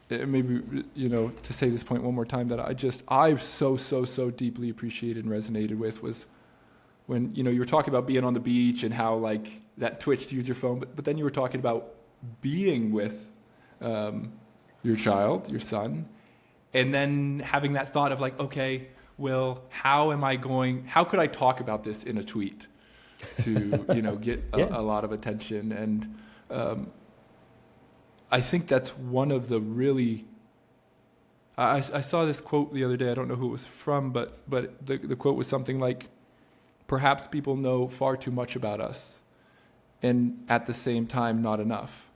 maybe, to say this point one more time, that I've so deeply appreciated and resonated with was when, you were talking about being on the beach and how like that twitch to use your phone, but then you were talking about being with your child, your son, and then having that thought of like, okay, well, how could I talk about this in a tweet to, get a lot of attention? And I think that's one of the really, I saw this quote the other day, I don't know who it was from, but the quote was something like, perhaps people know far too much about us and at the same time not enough.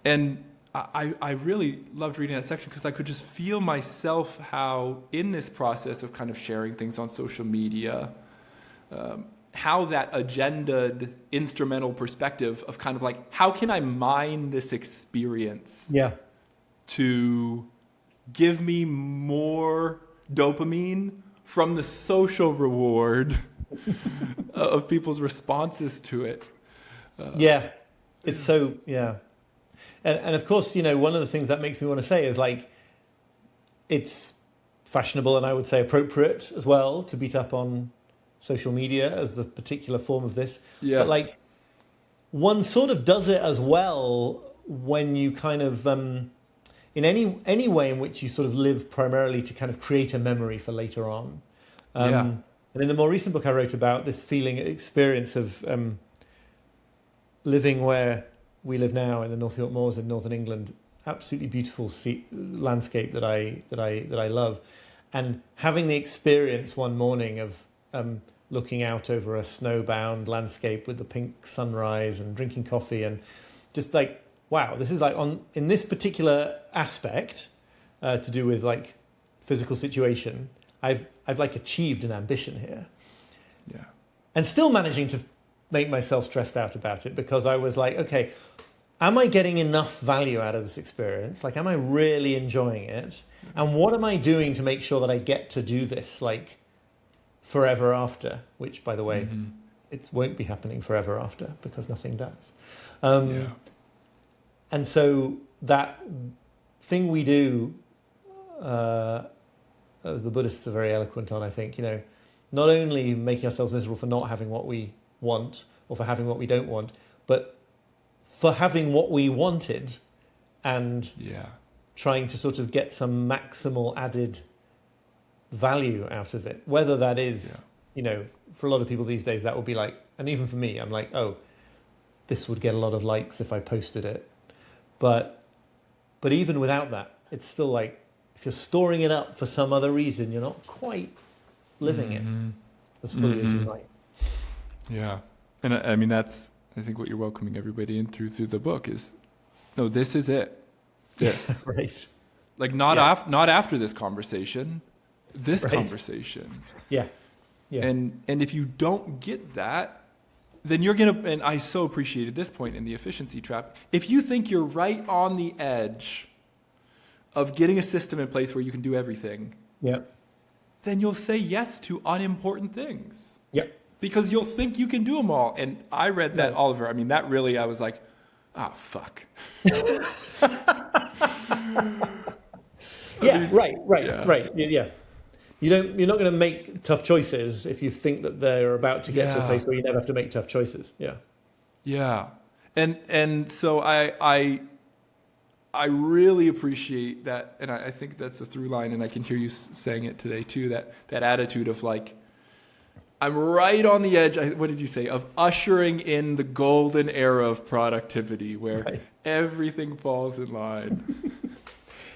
And I really loved reading that section because I could just feel myself how in this process of kind of sharing things on social media, how that agendaed instrumental perspective of kind of like, how can I mine this experience to give me more dopamine from the social reward of people's responses to it. It's so, And of course, one of the things that makes me want to say is like, it's fashionable and I would say appropriate as well to beat up on social media as the particular form of this. Yeah. But like, one sort of does it as well when you kind of, in any way in which you sort of live primarily to kind of create a memory for later on. And in the more recent book I wrote about this experience of living where we live now in the North York Moors in northern England, absolutely beautiful landscape that I love, and having the experience one morning of looking out over a snowbound landscape with the pink sunrise and drinking coffee and just like, wow, this is like in this particular aspect to do with like physical situation, I've like achieved an ambition here. And still managing to make myself stressed out about it because I was like, okay, am I getting enough value out of this experience? Like, am I really enjoying it? And what am I doing to make sure that I get to do this, like, forever after? Which, by the way, it won't be happening forever after, because nothing does. And so that thing we do, as the Buddhists are very eloquent on, I think, not only making ourselves miserable for not having what we want or for having what we don't want, but for having what we wanted and trying to sort of get some maximal added value out of it. Whether that is, for a lot of people these days, that would be like, and even for me, I'm like, oh, this would get a lot of likes if I posted it. But even without that, it's still like, if you're storing it up for some other reason, you're not quite living it as fully as you might. Yeah. And I mean, that's, I think what you're welcoming everybody in through the book is, no, this is it. This. Right. Like not after this conversation, this conversation. Yeah. Yeah. And if you don't get that, then you're going to, and I so appreciated this point in the efficiency trap. If you think you're right on the edge of getting a system in place where you can do everything, then you'll say yes to unimportant things. Yep. Because you'll think you can do them all. And I read that, Oliver. I mean, that really, I was like, fuck. Right. Yeah. You're not going to make tough choices if you think that they're about to get to a place where you never have to make tough choices. Yeah. Yeah. And so I really appreciate that, and I think that's a through line, and I can hear you saying it today too, that attitude of like, I'm right on the edge, what did you say, of ushering in the golden era of productivity where everything falls in line.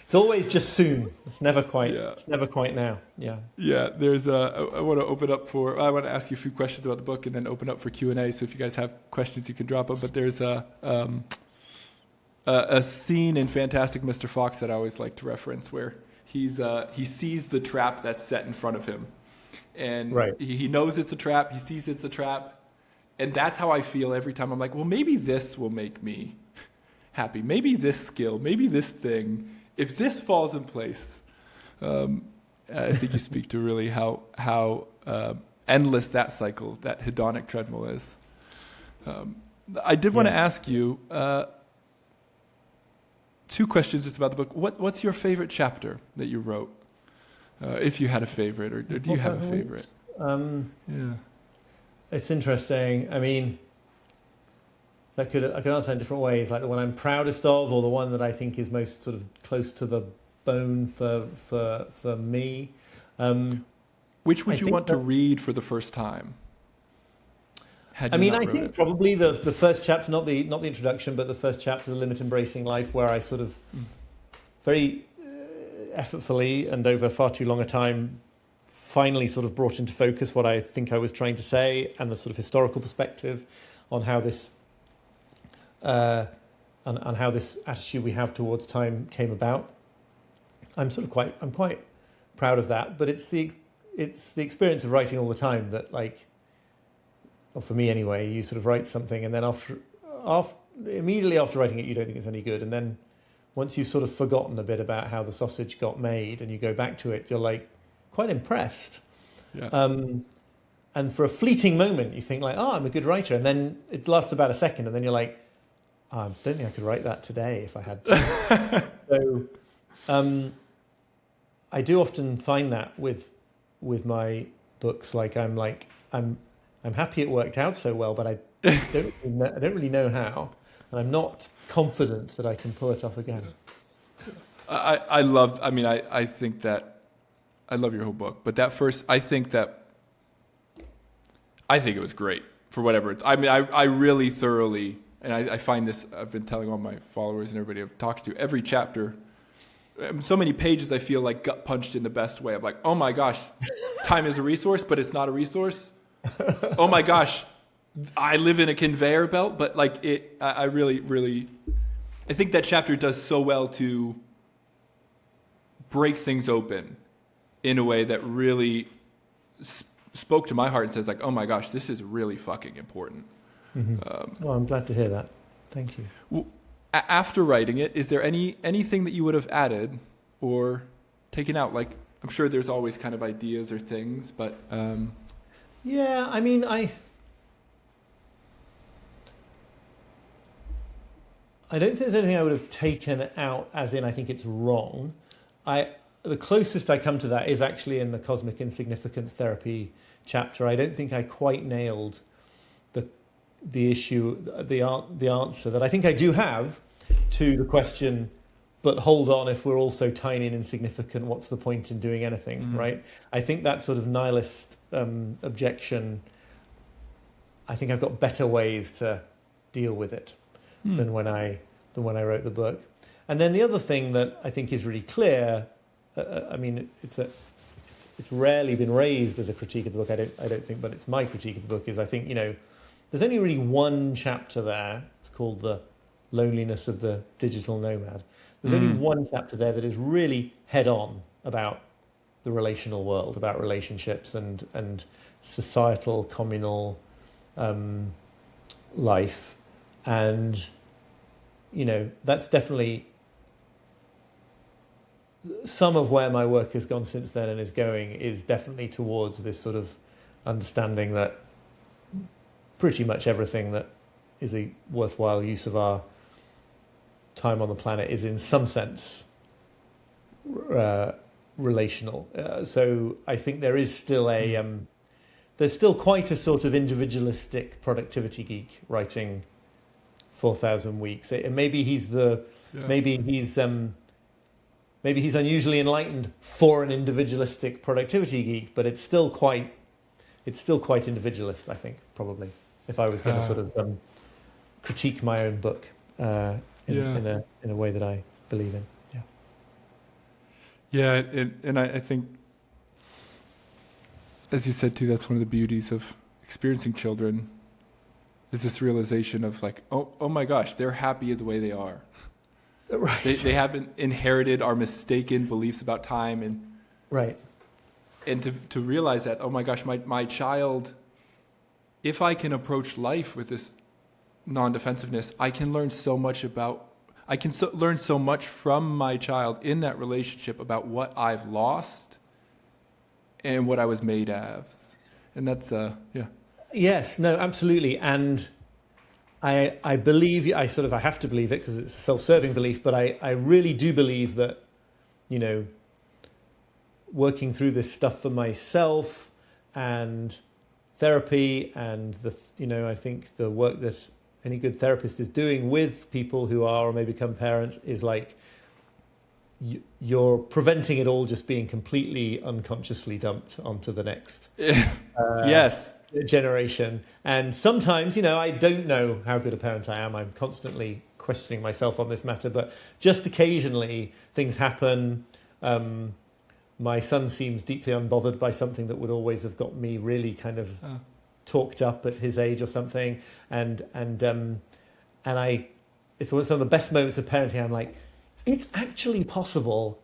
It's always just soon. It's never quite. It's never quite now. Yeah. Yeah. There's I want to ask you a few questions about the book and then open up for Q&A. So if you guys have questions, you can drop them. But there's a scene in Fantastic Mr. Fox that I always like to reference where he sees the trap that's set in front of him. And he knows it's a trap. He sees it's a trap. And that's how I feel every time. I'm like, well, maybe this will make me happy. Maybe this skill, maybe this thing. If this falls in place, I think you speak to really how endless that cycle, that hedonic treadmill is. I did want to ask you two questions just about the book. What's your favorite chapter that you wrote? If you had a favorite, or do you have a favorite? It's interesting. I mean, I could answer in different ways, like the one I'm proudest of, or the one that I think is most sort of close to the bone for me. Which would you want to read for the first time? I think probably the first chapter, not the introduction, but the first chapter, The Limit Embracing Life, where I sort of very effortfully and over far too long a time finally sort of brought into focus what I think I was trying to say, and the sort of historical perspective on how this on how this attitude we have towards time came about. I'm quite proud of that, but it's the experience of writing all the time that, like, or for me anyway, you sort of write something and then immediately after writing it you don't think it's any good, and then once you've sort of forgotten a bit about how the sausage got made and you go back to it, you're like quite impressed. And for a fleeting moment you think like, I'm a good writer, and then it lasts about a second and then you're like, I don't think I could write that today if I had to. So I do often find that with my books, like I'm happy it worked out so well, but I don't really know how, and I'm not confident that I can pull it off again. I think that I love your whole book, but that first, I think it was great for whatever it's. I mean, I really thoroughly, and I find this, I've been telling all my followers and everybody I've talked to, every chapter, so many pages I feel like gut punched in the best way. I'm like, oh my gosh, time is a resource, but it's not a resource. Oh my gosh, I live in a conveyor belt, but like it, I really, really, I think that chapter does so well to break things open in a way that really spoke to my heart and says like, oh my gosh, this is really fucking important. Mm-hmm. Well, I'm glad to hear that. Thank you. after writing it, is there anything that you would have added or taken out? Like, I'm sure there's always kind of ideas or things, but yeah, I mean, I don't think there's anything I would have taken out, as in I think it's wrong. The closest I come to that is actually in the cosmic insignificance therapy chapter. I don't think I quite nailed the issue, the answer that I think I do have to the question, but hold on, if we're all so tiny and insignificant, what's the point in doing anything, right? I think that sort of nihilist objection, I think I've got better ways to deal with it than when I wrote the book. And then the other thing that I think is really clear, I mean, it's rarely been raised as a critique of the book, I don't think, but it's my critique of the book, is I think, there's only really one chapter there. It's called The Loneliness of the Digital Nomad. There's only one chapter there that is really head on about the relational world, about relationships and societal, communal life. And, that's definitely some of where my work has gone since then and is going, is definitely towards this sort of understanding that pretty much everything that is a worthwhile use of our time on the planet is in some sense relational. So I think there is still there's still quite a sort of individualistic productivity geek writing 4,000 Weeks. And maybe he's maybe he's unusually enlightened for an individualistic productivity geek, but it's still quite individualist, I think, probably, if I was going to sort of critique my own book in a way that I believe in. Yeah, and I think, as you said too, that's one of the beauties of experiencing children, is this realization of like, oh my gosh, they're happy the way they are. Right. They haven't inherited our mistaken beliefs about time, and right. And to realize that, oh my gosh, my child, if I can approach life with this non-defensiveness, I can learn so much learn so much from my child in that relationship about what I've lost and what I was made of. And that's, Yes, no, absolutely. And I believe, I have to believe it because it's a self-serving belief, but I really do believe that, working through this stuff for myself and therapy and I think the work that any good therapist is doing with people who are or may become parents is like you're preventing it all just being completely unconsciously dumped onto the next generation. And sometimes, I don't know how good a parent I am. I'm constantly questioning myself on this matter, but just occasionally things happen. My son seems deeply unbothered by something that would always have got me really kind of talked up at his age or something. And it's one of the best moments of parenting. I'm like, it's actually possible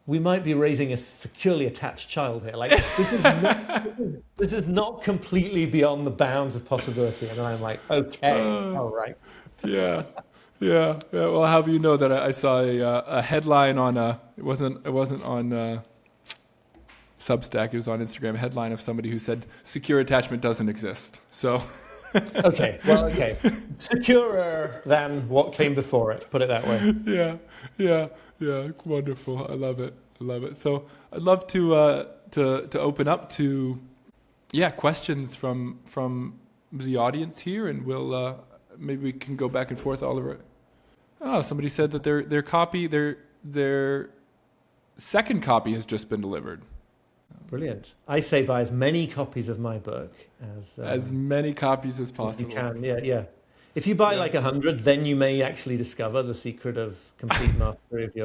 we might be raising a securely attached child here. Like this is not completely beyond the bounds of possibility. And then I'm like, okay, all right. Yeah. Well, I'll have you know that I saw a headline on it wasn't on Substack. It was on Instagram. A headline of somebody who said secure attachment doesn't exist. So. Okay. Securer than what came before it. Put it that way. Yeah. Wonderful. I love it. So I'd love to open up to questions from the audience here, and we'll maybe we can go back and forth all over it. Oh, somebody said that their second copy has just been delivered. Brilliant. I say buy as many copies of my book as many copies as possible. You can, yeah. If you buy like 100, then you may actually discover the secret of complete mastery of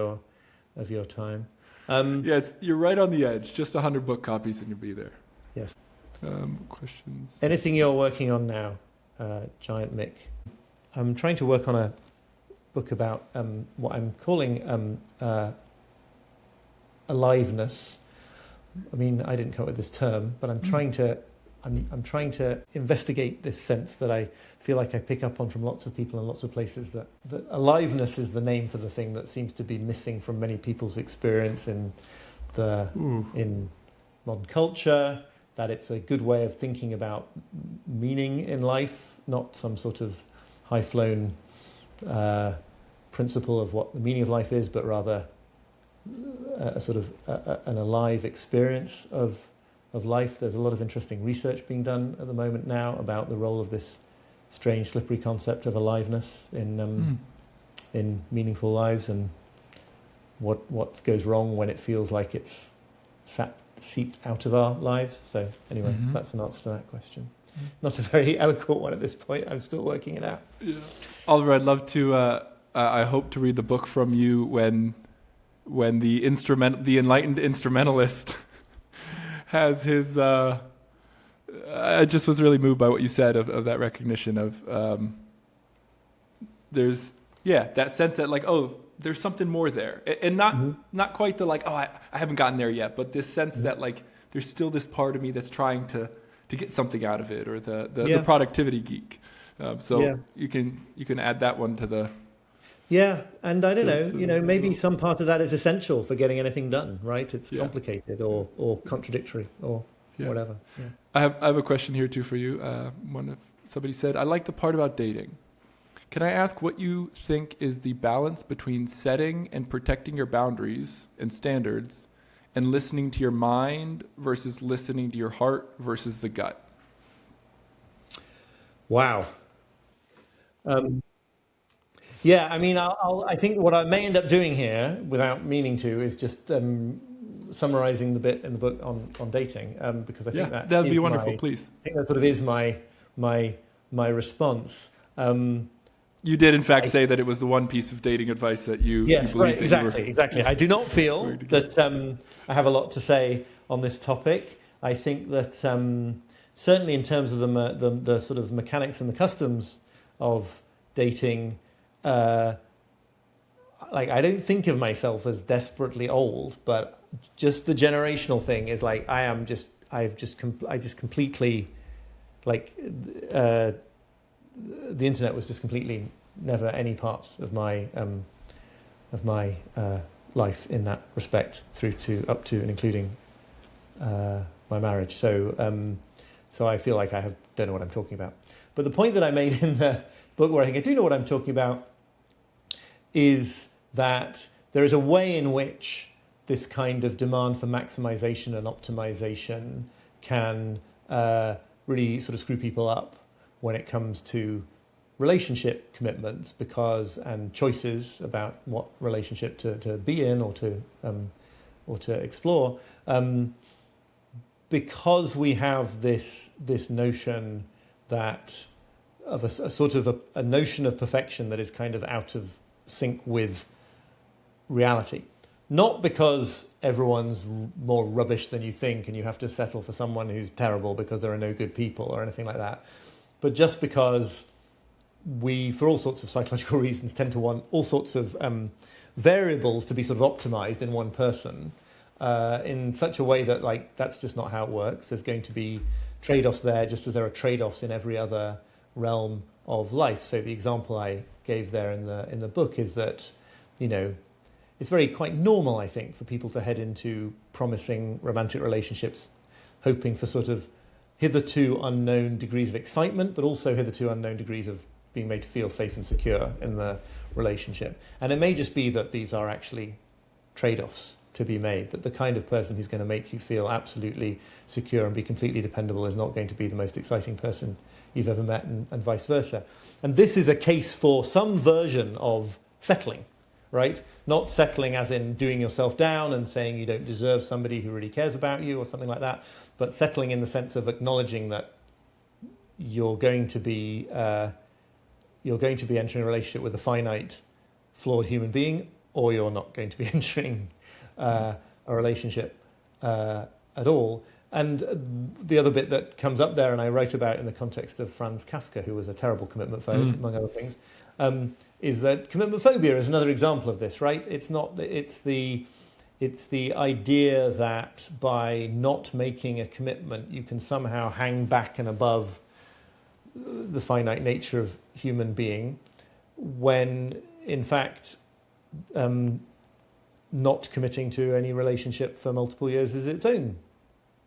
your time. You're right on the edge. Just 100 book copies and you'll be there. Yes. Questions? Anything you're working on now, Giant Mick? I'm trying to work on a book about what I'm calling aliveness. I mean, I didn't come up with this term, but I'm trying to I'm trying to investigate this sense that I feel like I pick up on from lots of people in lots of places, that aliveness is the name for the thing that seems to be missing from many people's experience in modern culture, that it's a good way of thinking about meaning in life, not some sort of high-flown principle of what the meaning of life is, but rather a sort of an alive experience of life. There's a lot of interesting research being done at the moment now about the role of this strange, slippery concept of aliveness in meaningful lives, and what goes wrong when it feels like it's seeped out of our lives. So anyway, that's an answer to that question. Not a very eloquent one at this point. I'm still working it out. Yeah. Oliver, I'd love to. I hope to read the book from you when the enlightened instrumentalist has his. I just was really moved by what you said of that recognition of. There's that sense that like, oh, there's something more there, and not quite the like, oh, I haven't gotten there yet, but this sense that like there's still this part of me that's trying to get something out of it, or the productivity geek. You can add that one to the. Yeah, and I don't know, maybe some part of that is essential for getting anything done, right? It's complicated or contradictory or whatever. Yeah. I have a question here too for you. Somebody said, I like the part about dating. Can I ask what you think is the balance between setting and protecting your boundaries and standards and listening to your mind versus listening to your heart versus the gut? Wow. I mean, I think what I may end up doing here, without meaning to, is just summarizing the bit in the book on dating, because I think that'd be wonderful. Please, I think that sort of is my response. You did, in fact, say that it was the one piece of dating advice that you. Yes, right, exactly. I do not feel that I have a lot to say on this topic. I think that certainly in terms of the sort of mechanics and the customs of dating. I don't think of myself as desperately old, but just the generational thing is like I just completely like the internet was just completely never any part of my life in that respect through to up to and including my marriage. So I feel like I don't know what I'm talking about. But the point that I made in the book, where I think I do know what I'm talking about, is that there is a way in which this kind of demand for maximization and optimization can really sort of screw people up when it comes to relationship commitments and choices about what relationship to be in or to explore, because we have this notion that of a sort of a notion of perfection that is kind of out of sync with reality. Not because everyone's more rubbish than you think and you have to settle for someone who's terrible because there are no good people or anything like that, but just because we, for all sorts of psychological reasons, tend to want all sorts of variables to be sort of optimized in one person in such a way that like that's just not how it works. There's going to be trade-offs there, just as there are trade-offs in every other realm of life. So the example I gave there in the book is that, it's very quite normal, I think, for people to head into promising romantic relationships, hoping for sort of hitherto unknown degrees of excitement, but also hitherto unknown degrees of being made to feel safe and secure in the relationship. And it may just be that these are actually trade-offs to be made, that the kind of person who's going to make you feel absolutely secure and be completely dependable is not going to be the most exciting person you've ever met, and vice versa. And this is a case for some version of settling, right? Not settling as in doing yourself down and saying you don't deserve somebody who really cares about you or something like that, but settling in the sense of acknowledging that you're going to be entering a relationship with a finite, flawed human being, or you're not going to be entering a relationship at all. And the other bit that comes up there, and I write about in the context of Franz Kafka, who was a terrible commitment phobe, among other things, is that commitment phobia is another example of this, right? It's It's the idea that by not making a commitment, you can somehow hang back and above the finite nature of human being, when in fact not committing to any relationship for multiple years is its own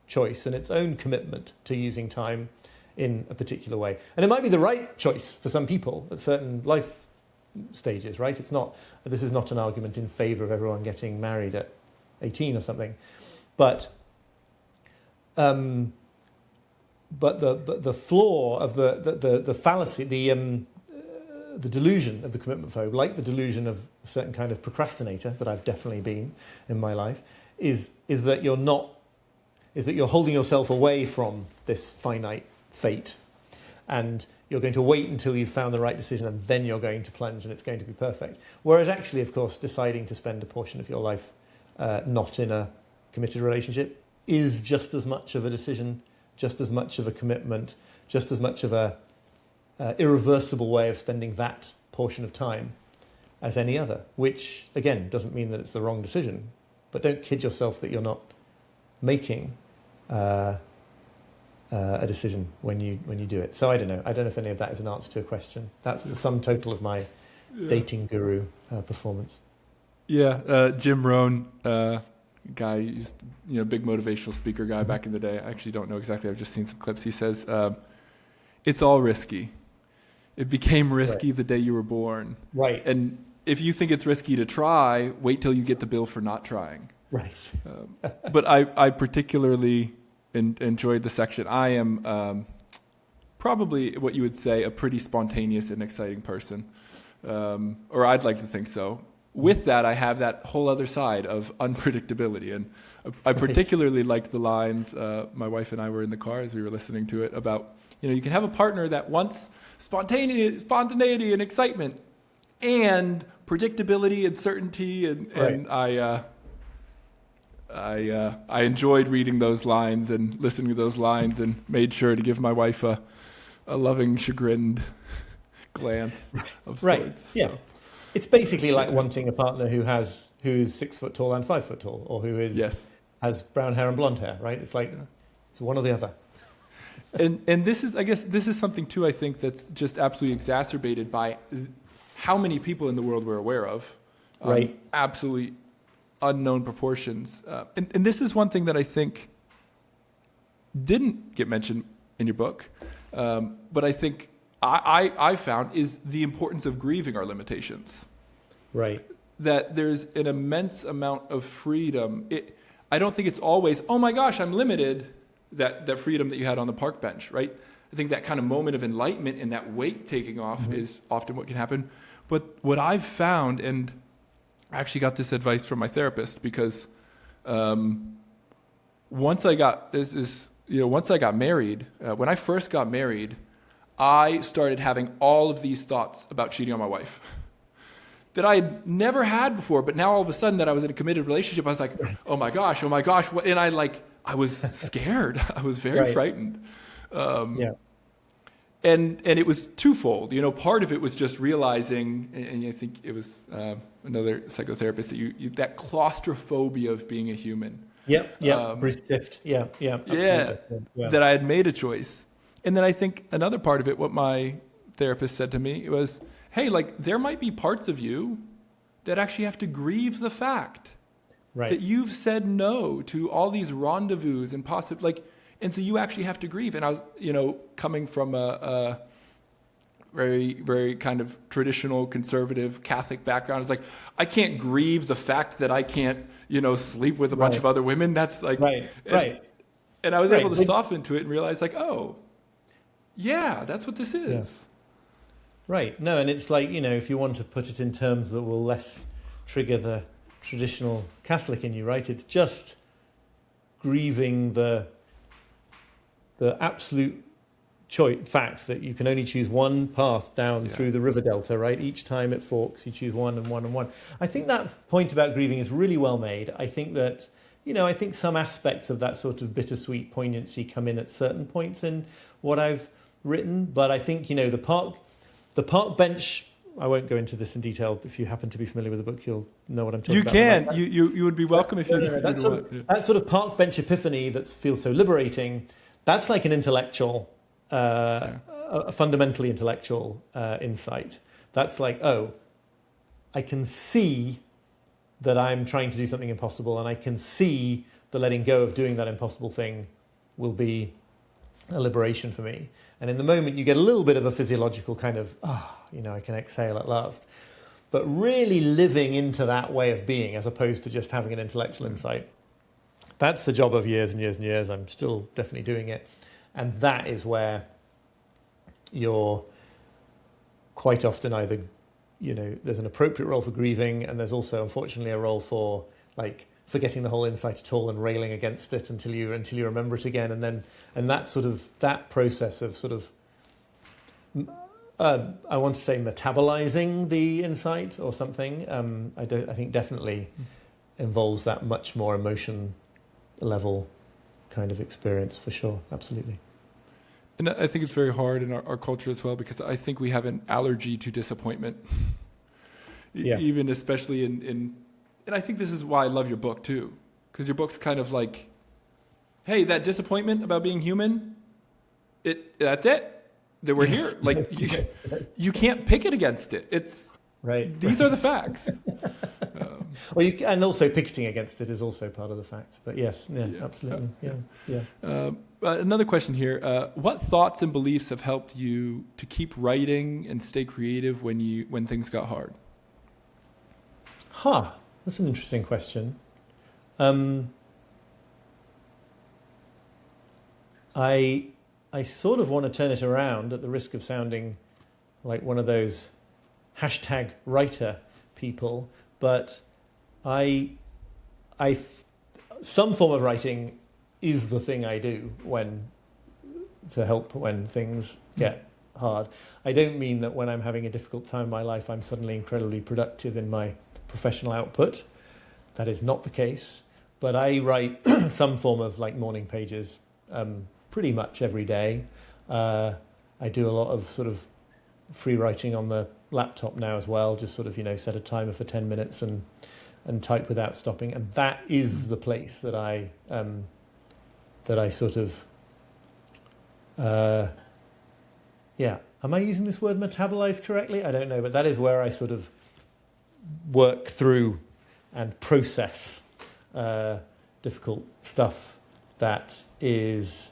choice and its own commitment to using time in a particular way. And it might be the right choice for some people at certain life stages, right? This is not an argument in favour of everyone getting married at 18 or something, but the flaw of the fallacy, the delusion of the commitment phobe, like the delusion of a certain kind of procrastinator that I've definitely been in my life, is that you're holding yourself away from this finite fate, and you're going to wait until you've found the right decision, and then you're going to plunge, and it's going to be perfect. Whereas actually, of course, deciding to spend a portion of your life not in a committed relationship is just as much of a decision, just as much of a commitment, just as much of a irreversible way of spending that portion of time as any other, which, again, doesn't mean that it's the wrong decision. But don't kid yourself that you're not making a decision when you do it. So I don't know if any of that is an answer to a question. That's the sum total of my dating guru performance. Yeah, Jim Rohn, guy, big motivational speaker guy back in the day. I actually don't know exactly. I've just seen some clips. He says, it's all risky. It became risky the day you were born. Right. And if you think it's risky to try, wait till you get the bill for not trying. Right. But I particularly enjoyed the section. I am probably what you would say a pretty spontaneous and exciting person, or I'd like to think so. With that, I have that whole other side of unpredictability, and I particularly liked the lines. My wife and I were in the car as we were listening to it about, you can have a partner that wants spontaneity and excitement, and predictability and certainty, and I enjoyed reading those lines and listening to those lines, and made sure to give my wife a loving, chagrined glance of sorts. Yeah. So. It's basically like wanting a partner who's 6 foot tall and 5 foot tall, or who has brown hair and blonde hair, right? It's like it's one or the other. And this is something too, I think, that's just absolutely exacerbated by how many people in the world we're aware of. Right. Absolutely unknown proportions. And this is one thing that I think didn't get mentioned in your book, but I think I found is the importance of grieving our limitations. Right. That there's an immense amount of freedom. I don't think it's always, oh my gosh, I'm limited, that freedom that you had on the park bench, right? I think that kind of moment of enlightenment and that weight taking off is often what can happen. But what I've found, and I actually got this advice from my therapist, because once I got married, when I first got married, I started having all of these thoughts about cheating on my wife that I had never had before. But now all of a sudden that I was in a committed relationship, I was like, oh my gosh. What? And I was scared. I was very frightened. And it was twofold. Part of it was just realizing, and I think it was another psychotherapist, that that claustrophobia of being a human. Bruce Tift. Absolutely. That I had made a choice. And then I think another part of it, what my therapist said to me, was, hey, there might be parts of you that actually have to grieve the fact that you've said no to all these rendezvous and and so you actually have to grieve. And I was, coming from a very, very kind of traditional conservative Catholic background, it's like, I can't grieve the fact that I can't, sleep with a bunch of other women. That's like, and I was able to soften to it and realize oh, yeah, that's what this is. Yeah. Right. No, and it's like, if you want to put it in terms that will less trigger the traditional Catholic in you, right? It's just grieving the absolute fact that you can only choose one path down through the river delta, right? Each time it forks, you choose one and one and one. I think that point about grieving is really well made. I think that, I think some aspects of that sort of bittersweet poignancy come in at certain points in what I've written, but I think, the park bench I won't go into this in detail. If you happen to be familiar with the book, you'll know what I'm talking You about. can. Like You would be welcome if you. that sort of park bench epiphany that feels so liberating. That's like an intellectual, a fundamentally intellectual insight. That's like, oh, I can see that I'm trying to do something impossible, and I can see the letting go of doing that impossible thing will be a liberation for me. And in the moment, you get a little bit of a physiological kind of, I can exhale at last. But really living into that way of being, as opposed to just having an intellectual insight, that's the job of years and years and years. I'm still definitely doing it. And that is where you're quite often either, there's an appropriate role for grieving, and there's also, unfortunately, a role for like forgetting the whole insight at all and railing against it until you remember it again, and that process of sort of I want to say metabolizing the insight or something. I think definitely involves that much more emotion level kind of experience for sure. Absolutely. And I think it's very hard in our culture as well, because I think we have an allergy to disappointment. Even especially in and I think this is why I love your book too, because your book's kind of like, hey, that disappointment about being human, that's it. That we're here. Like you can't pick it against it. It's right. These are the facts. And also picketing against it is also part of the fact. But yes, absolutely. Another question here: what thoughts and beliefs have helped you to keep writing and stay creative when things got hard? That's an interesting question. I sort of want to turn it around at the risk of sounding like one of those #writer people, but some form of writing is the thing I do to help when things get hard. I don't mean that when I'm having a difficult time in my life, I'm suddenly incredibly productive in my professional output. That is not the case. But I write some form of like morning pages pretty much every day. I do a lot of sort of free writing on the laptop now as well, just sort of, set a timer for 10 minutes and type without stopping. And that is the place that I sort of, am I using this word metabolize correctly? I don't know, but that is where I sort of work through and process difficult stuff that is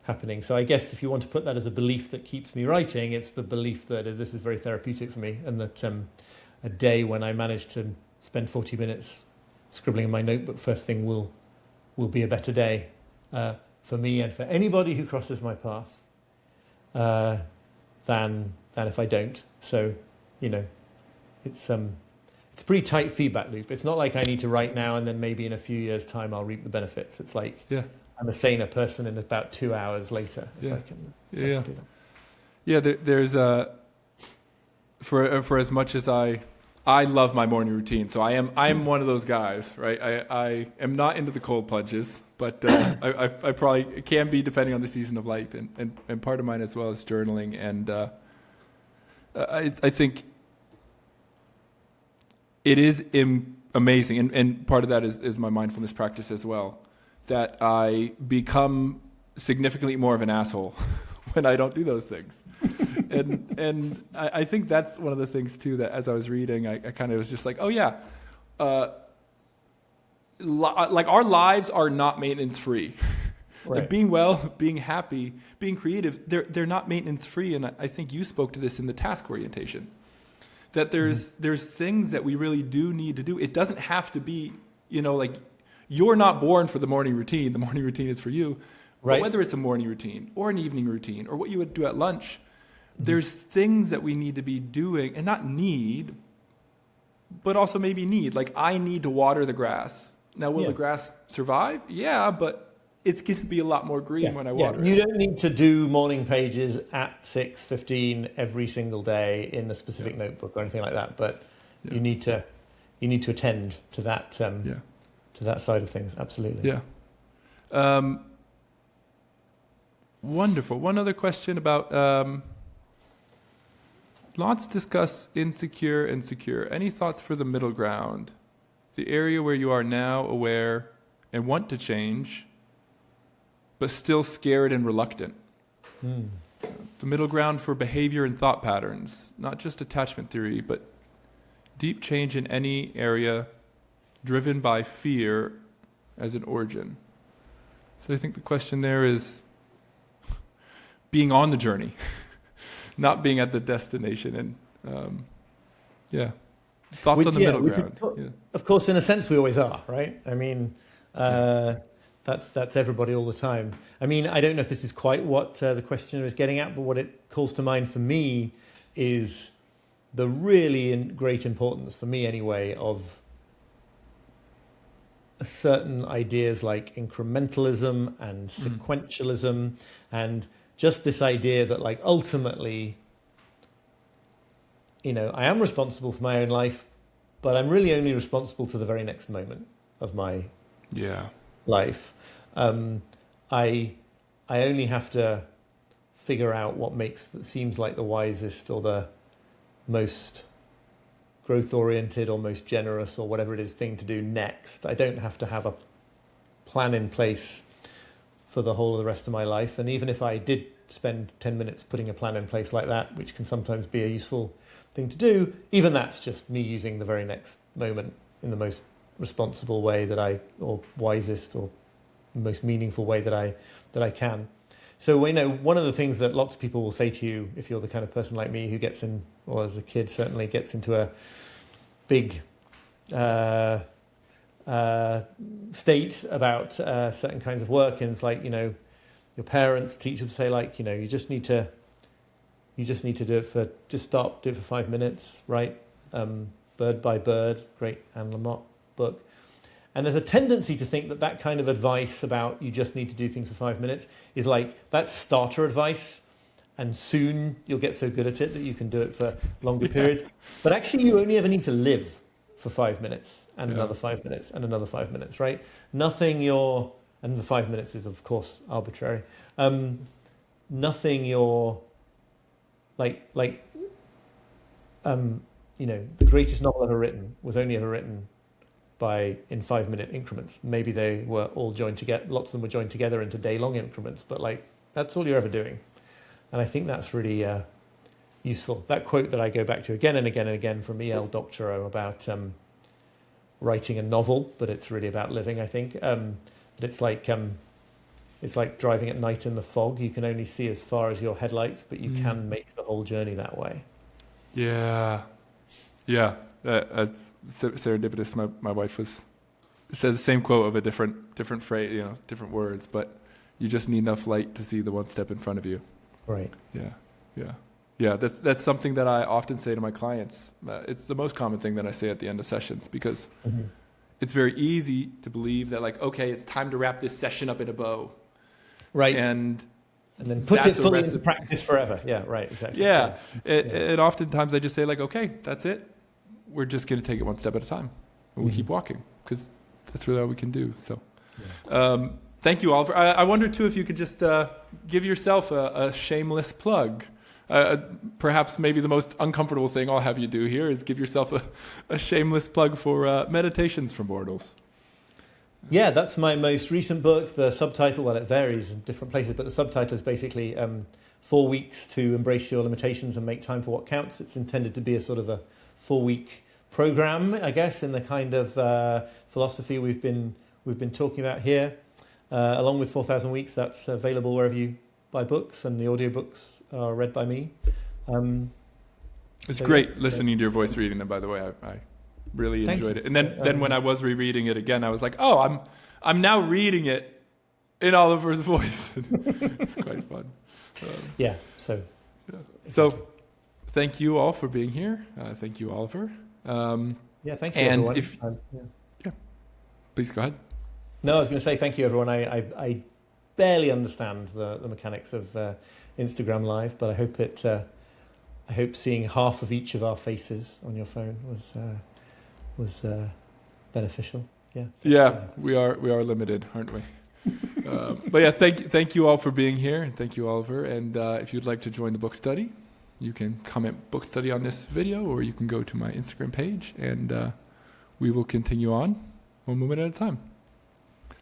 happening. So I guess if you want to put that as a belief that keeps me writing, it's the belief that this is very therapeutic for me, and that a day when I manage to spend 40 minutes scribbling in my notebook first thing will be a better day for me and for anybody who crosses my path than if I don't. So, it's a pretty tight feedback loop. It's not like I need to write now and then maybe in a few years' time I'll reap the benefits. It's like I'm a saner person in about 2 hours later if I can do that. Yeah, there's for as much as I love my morning routine. So I am one of those guys, right? I am not into the cold plunges, but I probably can be depending on the season of life, and part of mine as well is journaling, and I think it is amazing, and part of that is my mindfulness practice as well, that I become significantly more of an asshole when I don't do those things. and I think that's one of the things too, that as I was reading, I kind of was just like, oh yeah, like our lives are not maintenance free. Right. Like being well, being happy, being creative, they're not maintenance free. And I think you spoke to this in the task orientation, that there's things that we really do need to do. It doesn't have to be, like you're not born for the morning routine. The morning routine is for you. Right. But whether it's a morning routine or an evening routine or what you would do at lunch, there's things that we need to be doing, and not need, but also maybe need. Like I need to water the grass. Now, will the grass survive? Yeah, but it's going to be a lot more green when I water it. You don't need to do morning pages at 6:15 every single day in a specific notebook or anything like that. But you need to attend to that to that side of things. Absolutely. Yeah. Wonderful. One other question about lots discuss insecure and secure. Any thoughts for the middle ground? The area where you are now aware and want to change, but still scared and reluctant. The middle ground for behavior and thought patterns, not just attachment theory, but deep change in any area driven by fear as an origin. So I think the question there is being on the journey, not being at the destination. And thoughts on the middle ground. Of course, in a sense, we always are, right? I mean, that's everybody all the time. I mean, I don't know if this is quite what the questioner is getting at, but what it calls to mind for me is the really great importance, for me anyway, of certain ideas like incrementalism and sequentialism, and just this idea that, like, ultimately, you know, I am responsible for my own life, but I'm really only responsible to the very next moment of my life. I only have to figure out what seems like the wisest or the most growth-oriented or most generous or whatever it is thing to do next. I don't have to have a plan in place for the whole of the rest of my life. And even if I did spend 10 minutes putting a plan in place like that, which can sometimes be a useful thing to do, even that's just me using the very next moment in the most responsible way or wisest or most meaningful way that I can. So, you know, one of the things that lots of people will say to you, if you're the kind of person like me who gets in, or as a kid certainly gets into a big state about certain kinds of work, and it's like, you know, your parents, teachers say, like, you know, you just need to do it do it for 5 minutes, right? Bird by Bird, great Anne Lamott book. And there's a tendency to think that kind of advice about you just need to do things for 5 minutes is like, that's starter advice, and soon you'll get so good at it that you can do it for longer periods. But actually, you only ever need to live for 5 minutes and another 5 minutes and another 5 minutes, right? And the 5 minutes is, of course, arbitrary. Nothing you're you know, the greatest novel ever written was only ever written in 5 minute increments. Maybe they were all joined together, lots of them were joined together into day-long increments, but like, that's all you're ever doing. And I think that's really useful. That quote that I go back to again and again and again from E.L. Doctorow about writing a novel, but it's really about living, I think. But it's like driving at night in the fog. You can only see as far as your headlights, but you can make the whole journey that way. Yeah. Serendipitous. My wife said the same quote of a different phrase, you know, different words, but you just need enough light to see the one step in front of you. Right. Yeah. That's something that I often say to my clients. It's the most common thing that I say at the end of sessions, because it's very easy to believe that, like, okay, it's time to wrap this session up in a bow. Right. And then put it fully into practice forever. Yeah, right, exactly. Yeah. And oftentimes I just say, like, okay, that's it. We're just going to take it one step at a time. And we keep walking, because that's really all we can do. So thank you, Oliver. I wonder, too, if you could just give yourself a shameless plug. Perhaps maybe the most uncomfortable thing I'll have you do here is give yourself a shameless plug for Meditations from Bortles. Yeah, that's my most recent book. The subtitle, well, it varies in different places, but the subtitle is basically 4 weeks to embrace your limitations and make time for what counts. It's intended to be a sort of a 4-week program, I guess, in the kind of philosophy we've been talking about here, along with 4,000 Weeks. That's available wherever you buy books, and the audiobooks are read by me. It's great listening to your voice reading them, by the way. I really enjoyed it. And then when I was rereading it again, I was like, oh, I'm now reading it in Oliver's voice. It's quite fun. So thank you all for being here. Thank you, Oliver. Thank you, and everyone. Please go ahead. No, I was going to say thank you, everyone. I barely understand the mechanics of Instagram Live, but I hope seeing half of each of our faces on your phone was beneficial. We are limited, aren't we? But thank you all for being here, and thank you, Oliver. And if you'd like to join the book study, you can comment book study on this video, or you can go to my Instagram page, and we will continue on one moment at a time.